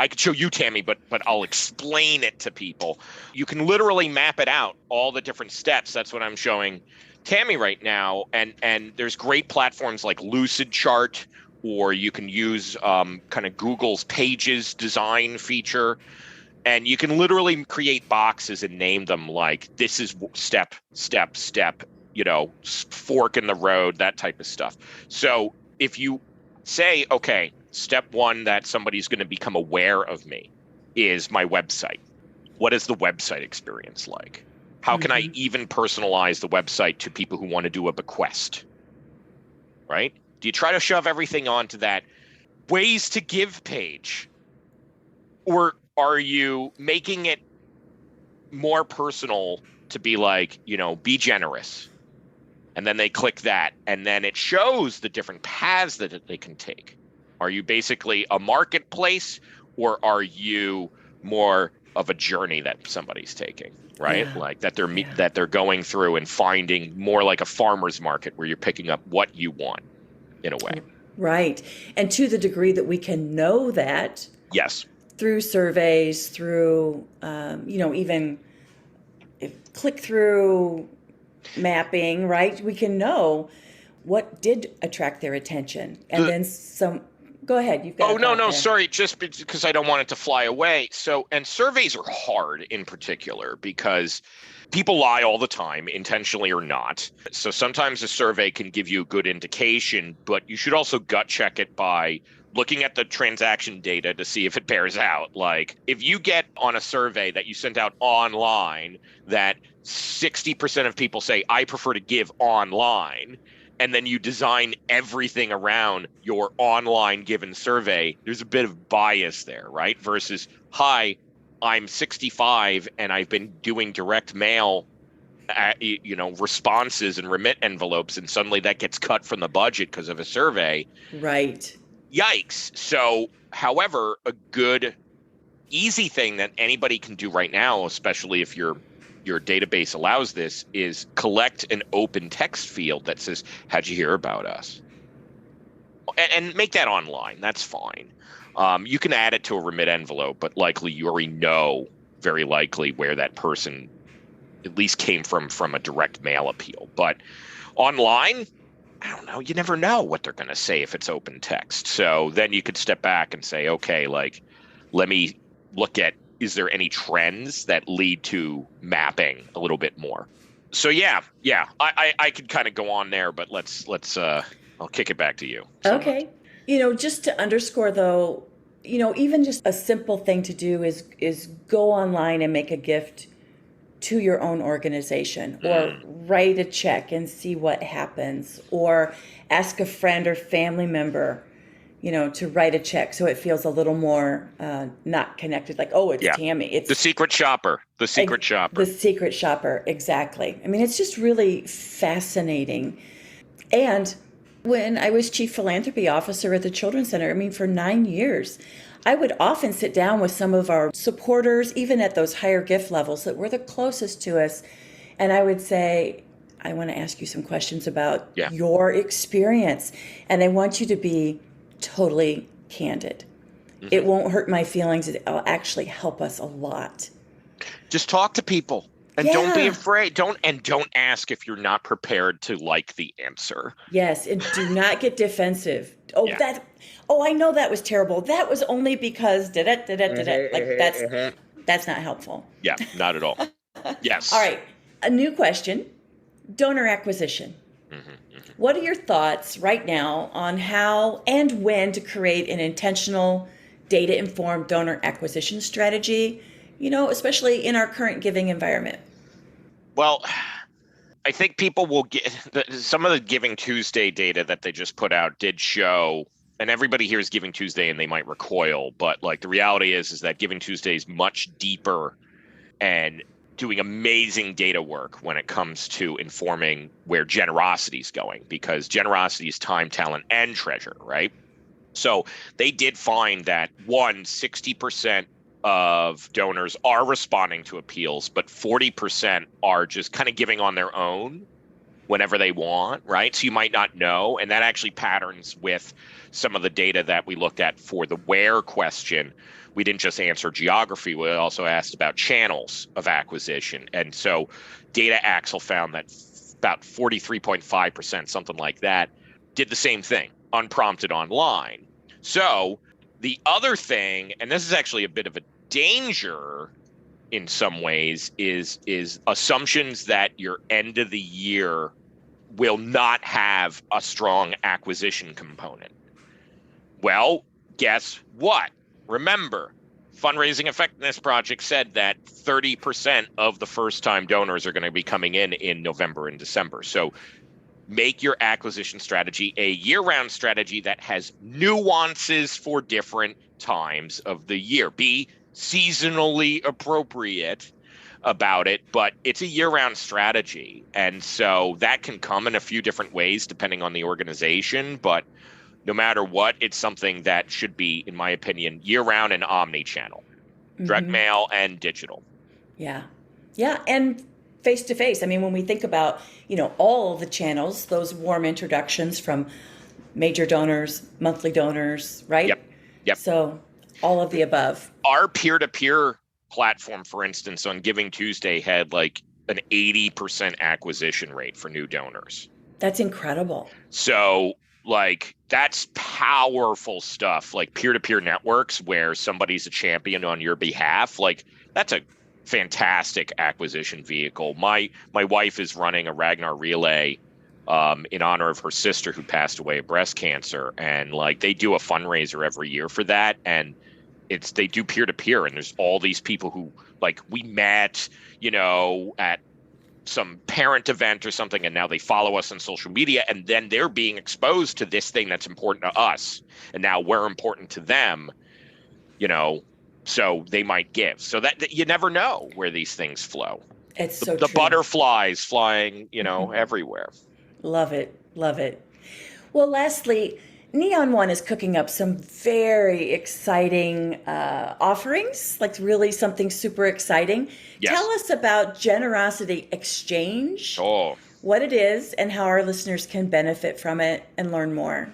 Speaker 6: could show you, Tammy, but I'll explain it to people. You can literally map it out, all the different steps. That's what I'm showing Tammy right now. And there's great platforms like Lucidchart, or you can use kind of Google's Pages design feature. And you can literally create boxes and name them like, this is step, you know, fork in the road, that type of stuff. So if you say, okay, step one that somebody's going to become aware of me is my website. What is the website experience like? How can I even personalize the website to people who want to do a bequest? Right? Do you try to shove everything onto that ways to give page? Or are you making it more personal to be like, you know, be generous? And then they click that, and then it shows the different paths that they can take. Are you basically a marketplace, or are you more of a journey that somebody's taking, right? Yeah. Like that they're going through and finding more like a farmer's market where you're picking up what you want in a way.
Speaker 5: Right. And to the degree that we can know that.
Speaker 6: Yes.
Speaker 5: Through surveys, through, even click-through mapping, right? We can know what did attract their attention. And then some. Go ahead. You've got.
Speaker 6: Oh, no, sorry. Just because I don't want it to fly away. So, and surveys are hard in particular because people lie all the time, intentionally or not. So sometimes a survey can give you a good indication, but you should also gut check it by looking at the transaction data to see if it bears out. Like if you get on a survey that you sent out online that 60% of people say, I prefer to give online, and then you design everything around your online given survey, there's a bit of bias there, right? Versus, hi, I'm 65 and I've been doing direct mail, responses and remit envelopes, and suddenly that gets cut from the budget because of a survey.
Speaker 5: Right.
Speaker 6: Yikes. So, however, a good, easy thing that anybody can do right now, especially if you're your database allows this, is collect an open text field that says, how'd you hear about us? And make that online. That's fine. You can add it to a remit envelope, but likely you already know, very likely, where that person at least came from a direct mail appeal. But online, I don't know. You never know what they're going to say if it's open text. So then you could step back and say, okay, like, let me look at, is there any trends that lead to mapping a little bit more? So yeah, I could kind of go on there, but let's I'll kick it back to you.
Speaker 5: Okay. Just to underscore though, even just a simple thing to do is go online and make a gift to your own organization, or write a check and see what happens, or ask a friend or family member, to write a check so it feels a little more not connected, like, oh, it's Tammy. It's
Speaker 6: the secret shopper. The secret shopper, exactly. I mean, it's just really fascinating. And when I was Chief Philanthropy Officer at the Children's Center, for 9 years, I would often sit down with some of our supporters, even at those higher gift levels that were the closest to us. And I would say, I want to ask you some questions about your experience. And I want you to be totally candid. Mm-hmm. It won't hurt my feelings. It'll actually help us a lot. Just talk to people. And don't be afraid. Don't ask if you're not prepared to like the answer.
Speaker 5: Yes, and do not get defensive. I know that was terrible. That was only because like that's not helpful.
Speaker 6: Yeah, not at all. Yes.
Speaker 5: All right. A new question. Donor acquisition. What are your thoughts right now on how and when to create an intentional, data-informed donor acquisition strategy, especially in our current giving environment?
Speaker 6: Well, I think people will get some of the Giving Tuesday data that they just put out did show, and everybody hears Giving Tuesday and they might recoil, but like the reality is that Giving Tuesday is much deeper and doing amazing data work when it comes to informing where generosity is going, because generosity is time, talent, and treasure, right? So they did find that 60% of donors are responding to appeals, but 40% are just kind of giving on their own whenever they want, right? So you might not know, and that actually patterns with some of the data that we looked at for the where question. We didn't just answer geography, we also asked about channels of acquisition. And so Data Axle found that about 43.5%, something like that, did the same thing, unprompted online. So the other thing, and this is actually a bit of a danger in some ways, is assumptions that your end of the year will not have a strong acquisition component. Well, guess what? Remember, Fundraising Effectiveness Project said that 30% of the first-time donors are going to be coming in November and December. So make your acquisition strategy a year-round strategy that has nuances for different times of the year. Be seasonally appropriate about it, but it's a year-round strategy. And so that can come in a few different ways depending on the organization, but no matter what, it's something that should be, in my opinion, year-round and omni-channel, direct mail and digital.
Speaker 5: Yeah. Yeah, and face-to-face. When we think about, all the channels, those warm introductions from major donors, monthly donors, right?
Speaker 6: Yep.
Speaker 5: So all of the above.
Speaker 6: Our peer-to-peer platform, for instance, on Giving Tuesday had like an 80% acquisition rate for new donors.
Speaker 5: That's incredible.
Speaker 6: So that's powerful stuff, like peer-to-peer networks where somebody's a champion on your behalf. That's a fantastic acquisition vehicle. My wife is running a Ragnar Relay in honor of her sister who passed away of breast cancer. And they do a fundraiser every year for that. And they do peer-to-peer. And there's all these people who we met, at some parent event or something, and now they follow us on social media, and then they're being exposed to this thing that's important to us, and now we're important to them, so they might give. So that you never know where these things flow.
Speaker 5: It's so
Speaker 6: the
Speaker 5: true.
Speaker 6: Butterflies flying, everywhere.
Speaker 5: Love it. Well, lastly, Neon One is cooking up some very exciting offerings, like really something super exciting.
Speaker 6: Yes.
Speaker 5: Tell us about Generosity Exchange,
Speaker 6: Oh,
Speaker 5: what it is, and how our listeners can benefit from it and learn more.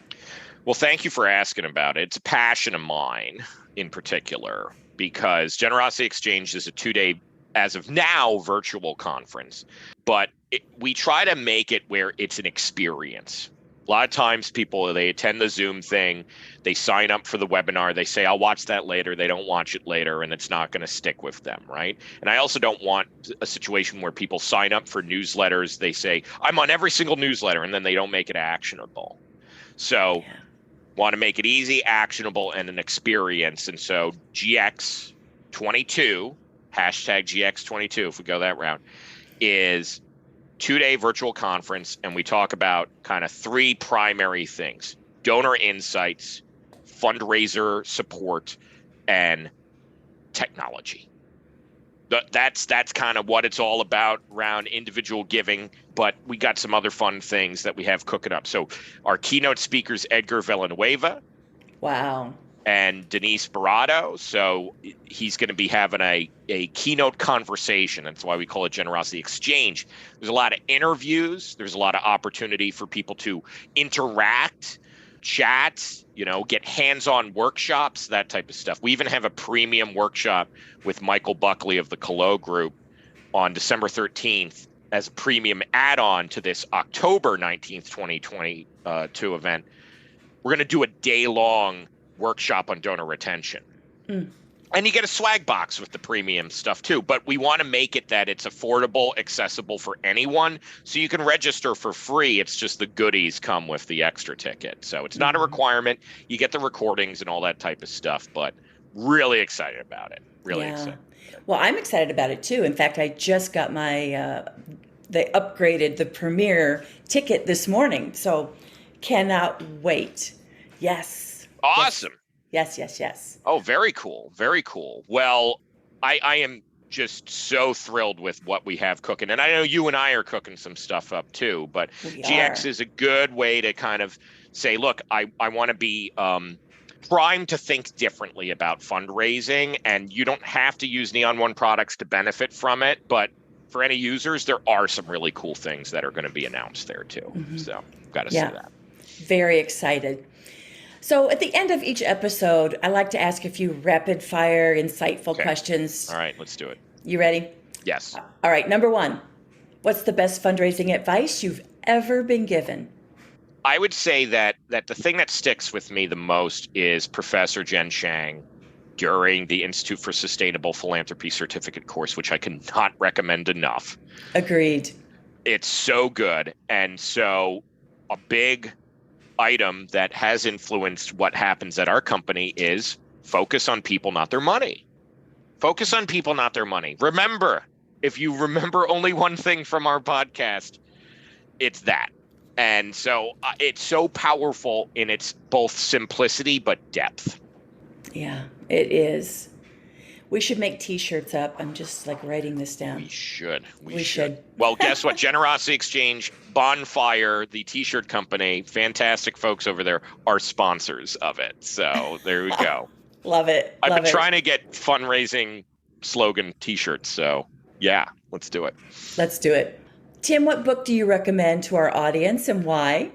Speaker 6: well, thank you for asking about it. It's a passion of mine in particular, because Generosity Exchange is a 2-day, as of now, virtual conference. But we try to make it where it's an experience. A lot of times people, they attend the Zoom thing, they sign up for the webinar, they say, I'll watch that later. They don't watch it later, and it's not going to stick with them, right? And I also don't want a situation where people sign up for newsletters. They say, I'm on every single newsletter, and then they don't make it actionable. So want to make it easy, actionable, and an experience. And so GX22, hashtag GX22, if we go that route, is 2-day virtual conference, and we talk about kind of 3 primary things: donor insights, fundraiser support, and technology. That's kind of what it's all about around individual giving, but we got some other fun things that we have cooking up. So our keynote speakers, Edgar Villanueva.
Speaker 5: Wow.
Speaker 6: And Denise Barado. So he's going to be having a keynote conversation. That's why we call it Generosity Exchange. There's a lot of interviews. There's a lot of opportunity for people to interact, chat, get hands-on workshops, that type of stuff. We even have a premium workshop with Michael Buckley of the Colo Group on December 13th as a premium add-on to this October 19th, 2022 event. We're going to do a day-long workshop on donor retention. And you get a swag box with the premium stuff too, but we want to make it that it's affordable, accessible for anyone, so you can register for free. It's just the goodies come with the extra ticket. So it's not a requirement. You get the recordings and all that type of stuff, but really excited about it. Really excited.
Speaker 5: Well, I'm excited about it too. In fact, I just got my, they upgraded the premier ticket this morning. So cannot wait. Yes.
Speaker 6: Awesome.
Speaker 5: Yes.
Speaker 6: Oh, very cool. Very cool. Well, I am just so thrilled with what we have cooking. And I know you and I are cooking some stuff up too, but GX is a good way to kind of say, look, I want to be primed to think differently about fundraising. And you don't have to use Neon One products to benefit from it. But for any users, there are some really cool things that are going to be announced there too. So got to say that.
Speaker 5: Very excited. So at the end of each episode, I like to ask a few rapid fire, insightful questions.
Speaker 6: All right, let's do it.
Speaker 5: You ready?
Speaker 6: Yes.
Speaker 5: All right, number 1. What's the best fundraising advice you've ever been given?
Speaker 6: I would say that the thing that sticks with me the most is Professor Jen Shang during the Institute for Sustainable Philanthropy certificate course, which I cannot recommend enough.
Speaker 5: Agreed.
Speaker 6: It's so good. And so a big item that has influenced what happens at our company is focus on people, not their money. Focus on people, not their money. Remember, if you remember only one thing from our podcast, it's that. And so it's so powerful in its both simplicity but depth.
Speaker 5: Yeah, it is. We should make T-shirts up. I'm just writing this down.
Speaker 6: We should.
Speaker 5: We should.
Speaker 6: Well, guess what? Generosity Exchange, Bonfire, the T-shirt company, fantastic folks over there, are sponsors of it. So there we go.
Speaker 5: Love it.
Speaker 6: I've been trying to get fundraising slogan T-shirts. So yeah, let's do it.
Speaker 5: Let's do it. Tim, what book do you recommend to our audience and why?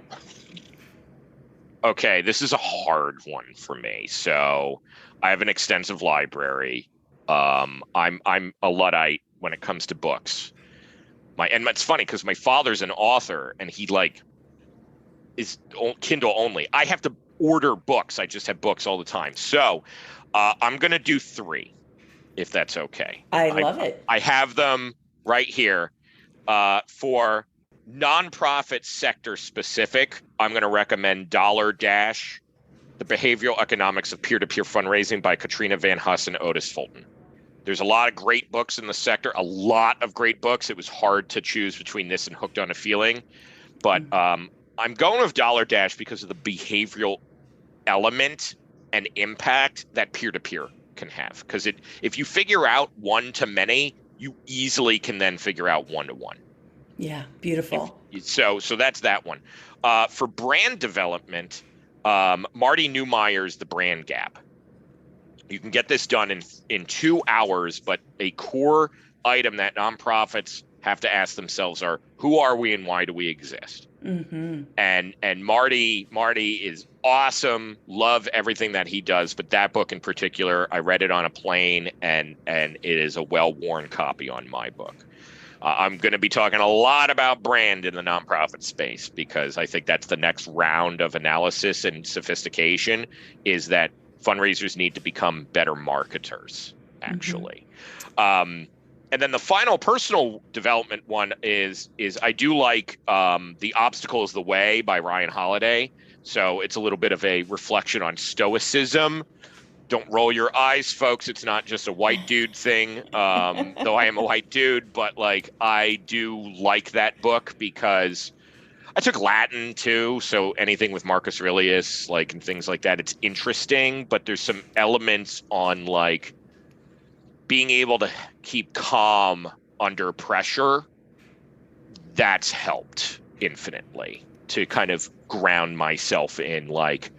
Speaker 6: Okay, this is a hard one for me. So I have an extensive library. I'm a Luddite when it comes to books. And it's funny because my father's an author and he is Kindle only. I have to order books. I just have books all the time. So I'm going to do 3, if that's okay.
Speaker 5: I love it.
Speaker 6: I have them right here. For nonprofit sector specific, I'm going to recommend Dollar Dash, The Behavioral Economics of Peer-to-Peer Fundraising by Katrina Van Huss and Otis Fulton. There's a lot of great books in the sector, a lot of great books. It was hard to choose between this and Hooked on a Feeling. But I'm going with Dollar Dash because of the behavioral element and impact that peer-to-peer can have. Because if you figure out one-to-many, you easily can then figure out one-to-one.
Speaker 5: Yeah, beautiful.
Speaker 6: So that's that one. For brand development, Marty Neumeyer's The Brand Gap. You can get this done in 2 hours, but a core item that nonprofits have to ask themselves are, who are we and why do we exist?
Speaker 5: Mm-hmm.
Speaker 6: And Marty is awesome. Love everything that he does, but that book in particular, I read it on a plane, and it is a well-worn copy on my book. I'm going to be talking a lot about brand in the nonprofit space, because I think that's the next round of analysis and sophistication, is that fundraisers need to become better marketers, actually. Mm-hmm. And then the final personal development one is I do like The Obstacle is the Way by Ryan Holiday. So it's a little bit of a reflection on stoicism. Don't roll your eyes, folks. It's not just a white dude thing, though I am a white dude. But like, I do like that book because I took Latin too. So anything with Marcus Aurelius, like, and things like that, it's interesting. But there's some elements on like being able to keep calm under pressure. That's helped infinitely to kind of ground myself in like,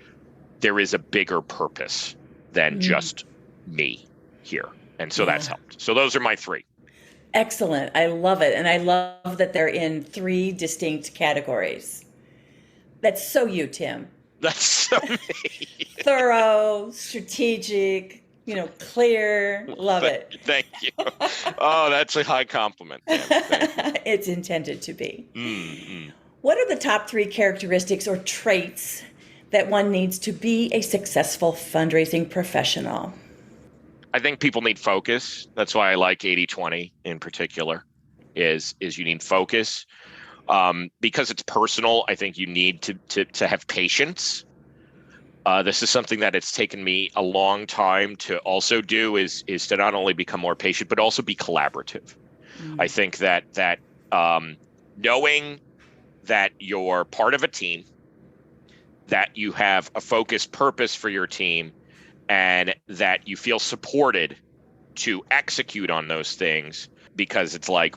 Speaker 6: there is a bigger purpose than just me here. And so that's helped. So those are my 3.
Speaker 5: Excellent. I love it. And I love that they're in 3 distinct categories. That's so you, Tim.
Speaker 6: That's so me.
Speaker 5: Thorough, strategic, clear. Love it.
Speaker 6: Thank you. Oh, that's a high compliment.
Speaker 5: It's intended to be. Mm-hmm. What are the top 3 characteristics or traits that one needs to be a successful fundraising professional?
Speaker 6: I think people need focus. That's why I like 80-20 in particular, is you need focus. Because it's personal, I think you need to have patience. This is something that it's taken me a long time to also do, is to not only become more patient, but also be collaborative. I think that knowing that you're part of a team, that you have a focused purpose for your team, and that you feel supported to execute on those things, because it's like,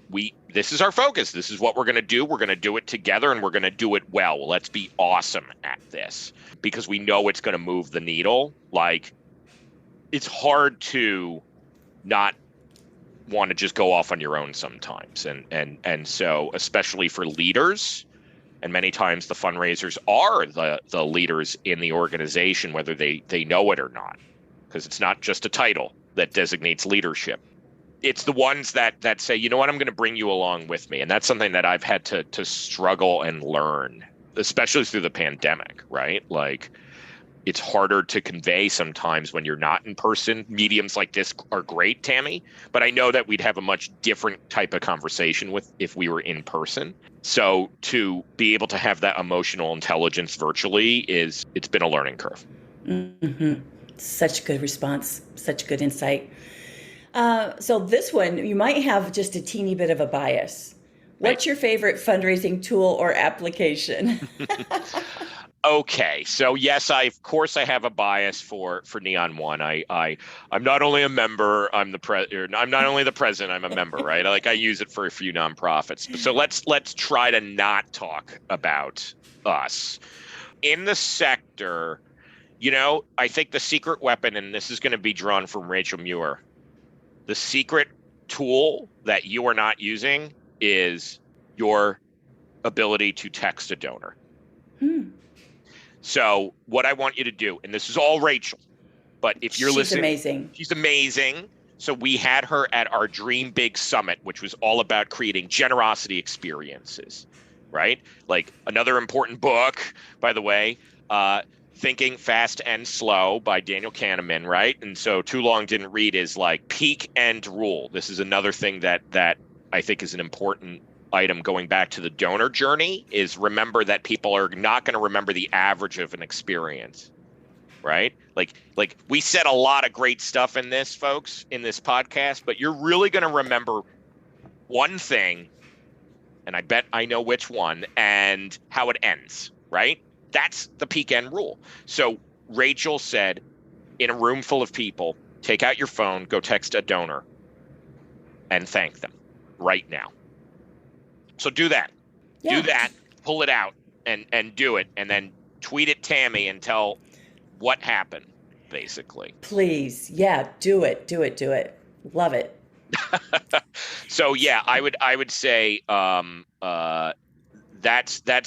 Speaker 6: this is our focus. This is what we're going to do. We're going to do it together, and we're going to do it well. Let's be awesome at this, because we know it's going to move the needle. Like, it's hard to not want to just go off on your own sometimes. And so, especially for leaders, and many times the fundraisers are the leaders in the organization, whether they know it or not, because it's not just a title that designates leadership. It's the ones that say, you know what, I'm going to bring you along with me. And that's something that I've had to struggle and learn, especially through the pandemic, right? Like, it's harder to convey sometimes when you're not in person. Mediums like this are great, Tammy, but I know that we'd have a much different type of conversation if we were in person. So to be able to have that emotional intelligence virtually it's been a learning curve.
Speaker 5: Mm-hmm. Such good response, such good insight. So this one, you might have just a teeny bit of a bias. What's your favorite fundraising tool or application?
Speaker 6: Okay, so yes, of course I have a bias for Neon One. I'm not only a member, I'm not only the president, I'm a member, right? Like, I use it for a few nonprofits. So let's try to not talk about us. In the sector, I think the secret weapon, and this is going to be drawn from Rachel Muir, the secret tool that you are not using is your ability to text a donor. So what I want you to do, and this is all Rachel, but if you're listening, she's amazing. So we had her at our Dream Big Summit, which was all about creating generosity experiences, right? Like, another important book, by the way, Thinking Fast and Slow by Daniel Kahneman, right? And so Too Long Didn't Read is like peak end rule. This is another thing that I think is an important item going back to the donor journey, is remember that people are not going to remember the average of an experience, right? Like we said a lot of great stuff in this, folks, in this podcast, but you're really going to remember one thing, and I bet I know which one, and how it ends, right? That's the peak end rule. So Rachel said, in a room full of people, take out your phone, go text a donor, and thank them right now. So do that. Yeah. Do that, pull it out, and do it, and then tweet at Tammy and tell what happened, basically.
Speaker 5: Please. Yeah, do it. Love it.
Speaker 6: So yeah, I would say that's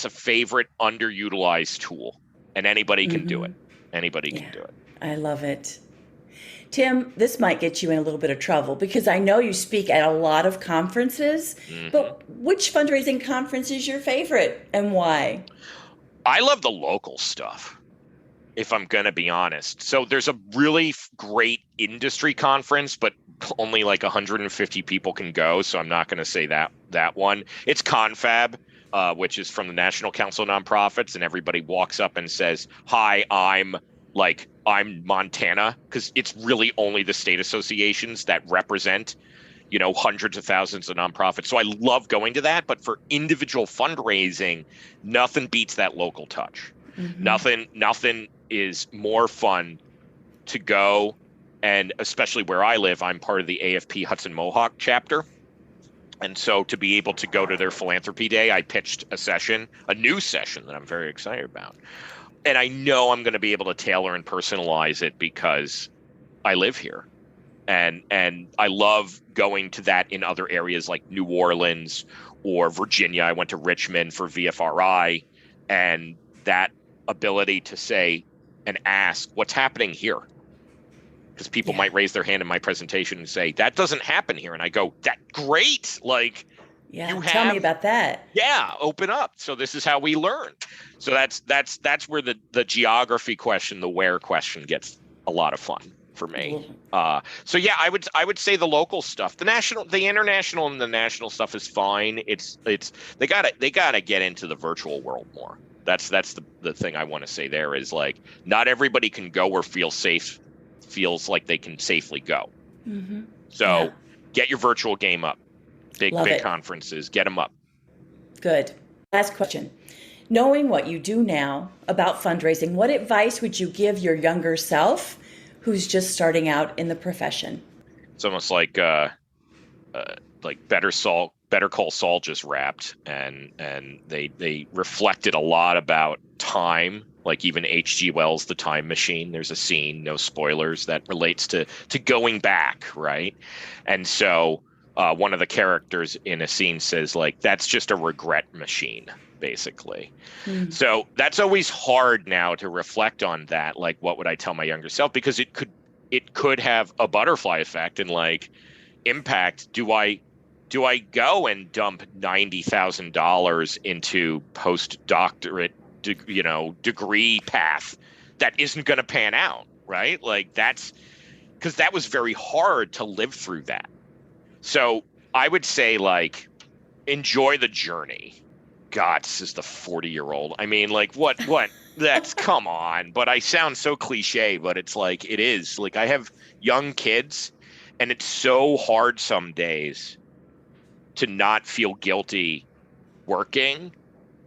Speaker 6: a favorite underutilized tool, and anybody can do it. Anybody can do it.
Speaker 5: I love it. Tim, this might get you in a little bit of trouble because I know you speak at a lot of conferences, but which fundraising conference is your favorite and why?
Speaker 6: I love the local stuff, if I'm going to be honest. So there's a really great industry conference, but only like 150 people can go. So I'm not going to say that one. It's Confab, which is from the National Council of Nonprofits. And everybody walks up and says, hi, I'm Montana, because it's really only the state associations that represent, hundreds of thousands of nonprofits. So I love going to that. But for individual fundraising, nothing beats that local touch. Nothing is more fun to go. And especially where I live, I'm part of the AFP Hudson Mohawk chapter. And so to be able to go to their philanthropy day, I pitched a new session that I'm very excited about. And I know I'm going to be able to tailor and personalize it because I live here. And I love going to that in other areas like New Orleans or Virginia. I went to Richmond for VFRI, and that ability to say and ask what's happening here. Because people might raise their hand in my presentation and say, that doesn't happen here. And I go, that's great.
Speaker 5: Tell me about that. Yeah,
Speaker 6: open up. So this is how we learn. So that's where the geography question, the where question gets a lot of fun for me. I would say the local stuff. The international and the national stuff is fine. It's they gotta get into the virtual world more. That's the thing I want to say there is not everybody can go or feels like they can safely go. So get your virtual game up. Big conferences, get them up.
Speaker 5: Good. Last question. Knowing what you do now about fundraising, what advice would you give your younger self who's just starting out in the profession?
Speaker 6: It's almost like Better Call Saul just wrapped, and they reflected a lot about time. Like even H.G. Wells' The Time Machine, there's a scene, no spoilers, that relates to going back, right? And so one of the characters in a scene says, that's just a regret machine, basically. So that's always hard now to reflect on that. What would I tell my younger self? Because it could have a butterfly effect and impact. Do I go and dump $90,000 into postdoctorate degree path that isn't going to pan out, right? That's because that was very hard to live through that. So I would say enjoy the journey. God, this is the 40-year-old. I mean, what? That's come on. But I sound so cliche, but it's it is. I have young kids, and it's so hard some days to not feel guilty working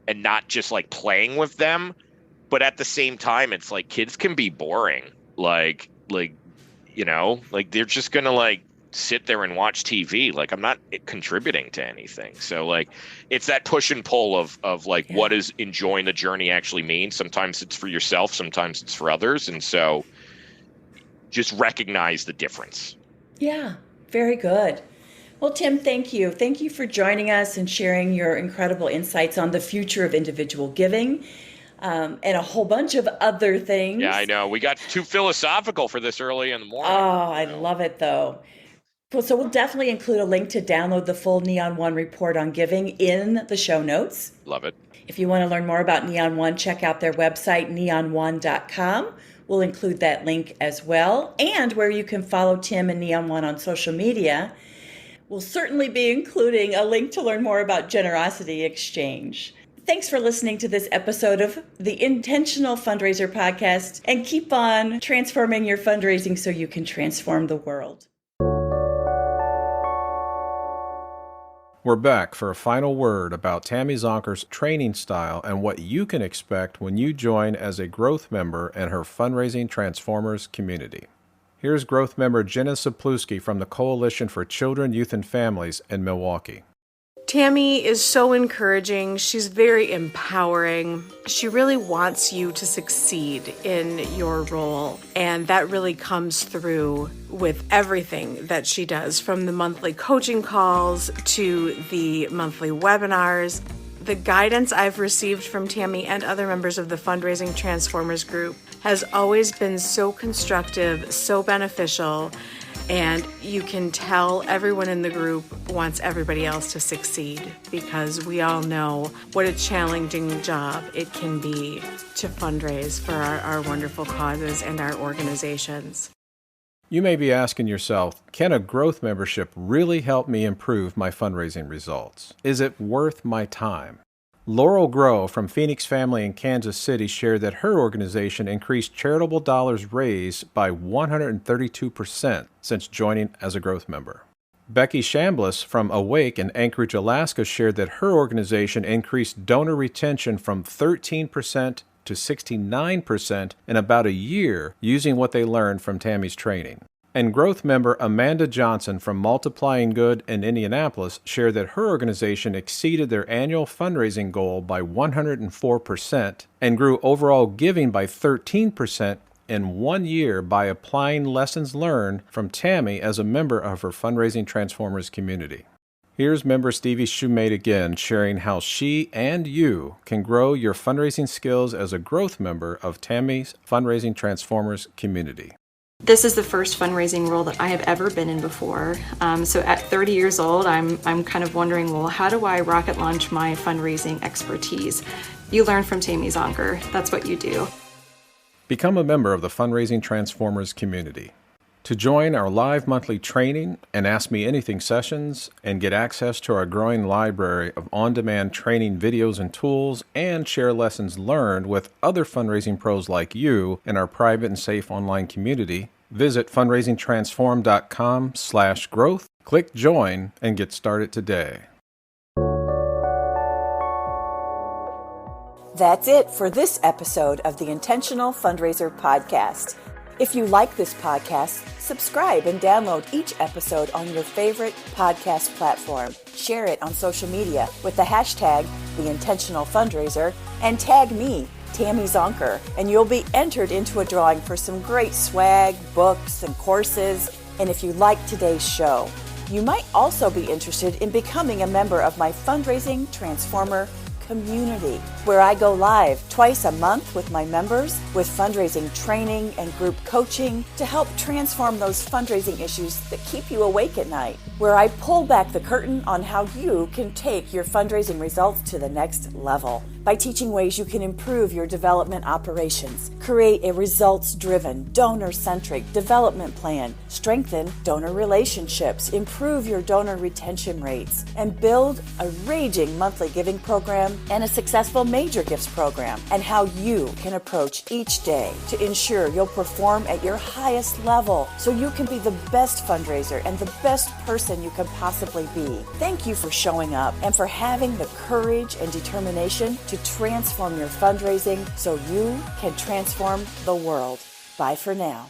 Speaker 6: and not just playing with them. But at the same time, it's kids can be boring. They're just going to sit there and watch TV. I'm not contributing to anything. So it's that push and pull of what does enjoying the journey actually mean? Sometimes it's for yourself, sometimes it's for others. And so just recognize the difference. Yeah,
Speaker 5: very good. Well, Tim, thank you. Thank you for joining us and sharing your incredible insights on the future of individual giving and a whole bunch of other things.
Speaker 6: Yeah, I know. We got too philosophical for this early in the morning.
Speaker 5: Oh, I love it, though. Well, so we'll definitely include a link to download the full Neon One report on giving in the show notes.
Speaker 6: Love it.
Speaker 5: If you want to learn more about Neon One, check out their website, neon1.com. We'll include that link as well. And where you can follow Tim and Neon One on social media. We'll certainly be including a link to learn more about Generosity Exchange. Thanks for listening to this episode of the Intentional Fundraiser Podcast, and keep on transforming your fundraising so you can transform the world.
Speaker 2: We're back for a final word about Tammy Zonker's training style and what you can expect when you join as a growth member in her Fundraising Transformers community. Here's growth member Jenna Sapluski from the Coalition for Children, Youth, and Families in Milwaukee.
Speaker 4: Tammy is so encouraging. She's very empowering. She really wants you to succeed in your role. And that really comes through with everything that she does, from the monthly coaching calls to the monthly webinars. The guidance I've received from Tammy and other members of the Fundraising Transformers group has always been so constructive, so beneficial, and you can tell everyone in the group wants everybody else to succeed, because we all know what a challenging job it can be to fundraise for our wonderful causes and our organizations.
Speaker 2: You may be asking yourself, can a growth membership really help me improve my fundraising results? Is it worth my time? Laurel Grow from Phoenix Family in Kansas City shared that her organization increased charitable dollars raised by 132% since joining as a growth member. Becky Chambliss from Awake in Anchorage, Alaska shared that her organization increased donor retention from 13% to 69% in about a year using what they learned from Tammy's training. And growth member Amanda Johnson from Multiplying Good in Indianapolis shared that her organization exceeded their annual fundraising goal by 104% and grew overall giving by 13% in 1 year by applying lessons learned from Tammy as a member of her Fundraising Transformers community. Here's member Stevie Shoemate again, sharing how she and you can grow your fundraising skills as a growth member of Tammy's Fundraising Transformers community.
Speaker 3: This is the first fundraising role that I have ever been in before. So at 30 years old, I'm kind of wondering, well, how do I rocket launch my fundraising expertise? You learn from Tammy Zonker. That's what you do.
Speaker 2: Become a member of the Fundraising Transformers community. To join our live monthly training and Ask Me Anything sessions and get access to our growing library of on-demand training videos and tools and share lessons learned with other fundraising pros like you in our private and safe online community, visit fundraisingtransform.com/growth, click join, and get started today.
Speaker 5: That's it for this episode of the Intentional Fundraiser Podcast. If you like this podcast, subscribe and download each episode on your favorite podcast platform. Share it on social media with the hashtag #TheIntentionalFundraiser and tag me, Tammy Zonker, and you'll be entered into a drawing for some great swag, books, and courses. And if you like today's show, you might also be interested in becoming a member of my Fundraising Transformer community, where I go live twice a month with my members with fundraising training and group coaching to help transform those fundraising issues that keep you awake at night, where I pull back the curtain on how you can take your fundraising results to the next level by teaching ways you can improve your development operations, create a results-driven, donor-centric development plan, strengthen donor relationships, improve your donor retention rates, and build a raging monthly giving program and a successful major gifts program, and how you can approach each day to ensure you'll perform at your highest level so you can be the best fundraiser and the best person you can possibly be. Thank you for showing up and for having the courage and determination to transform your fundraising so you can transform the world. Bye for now.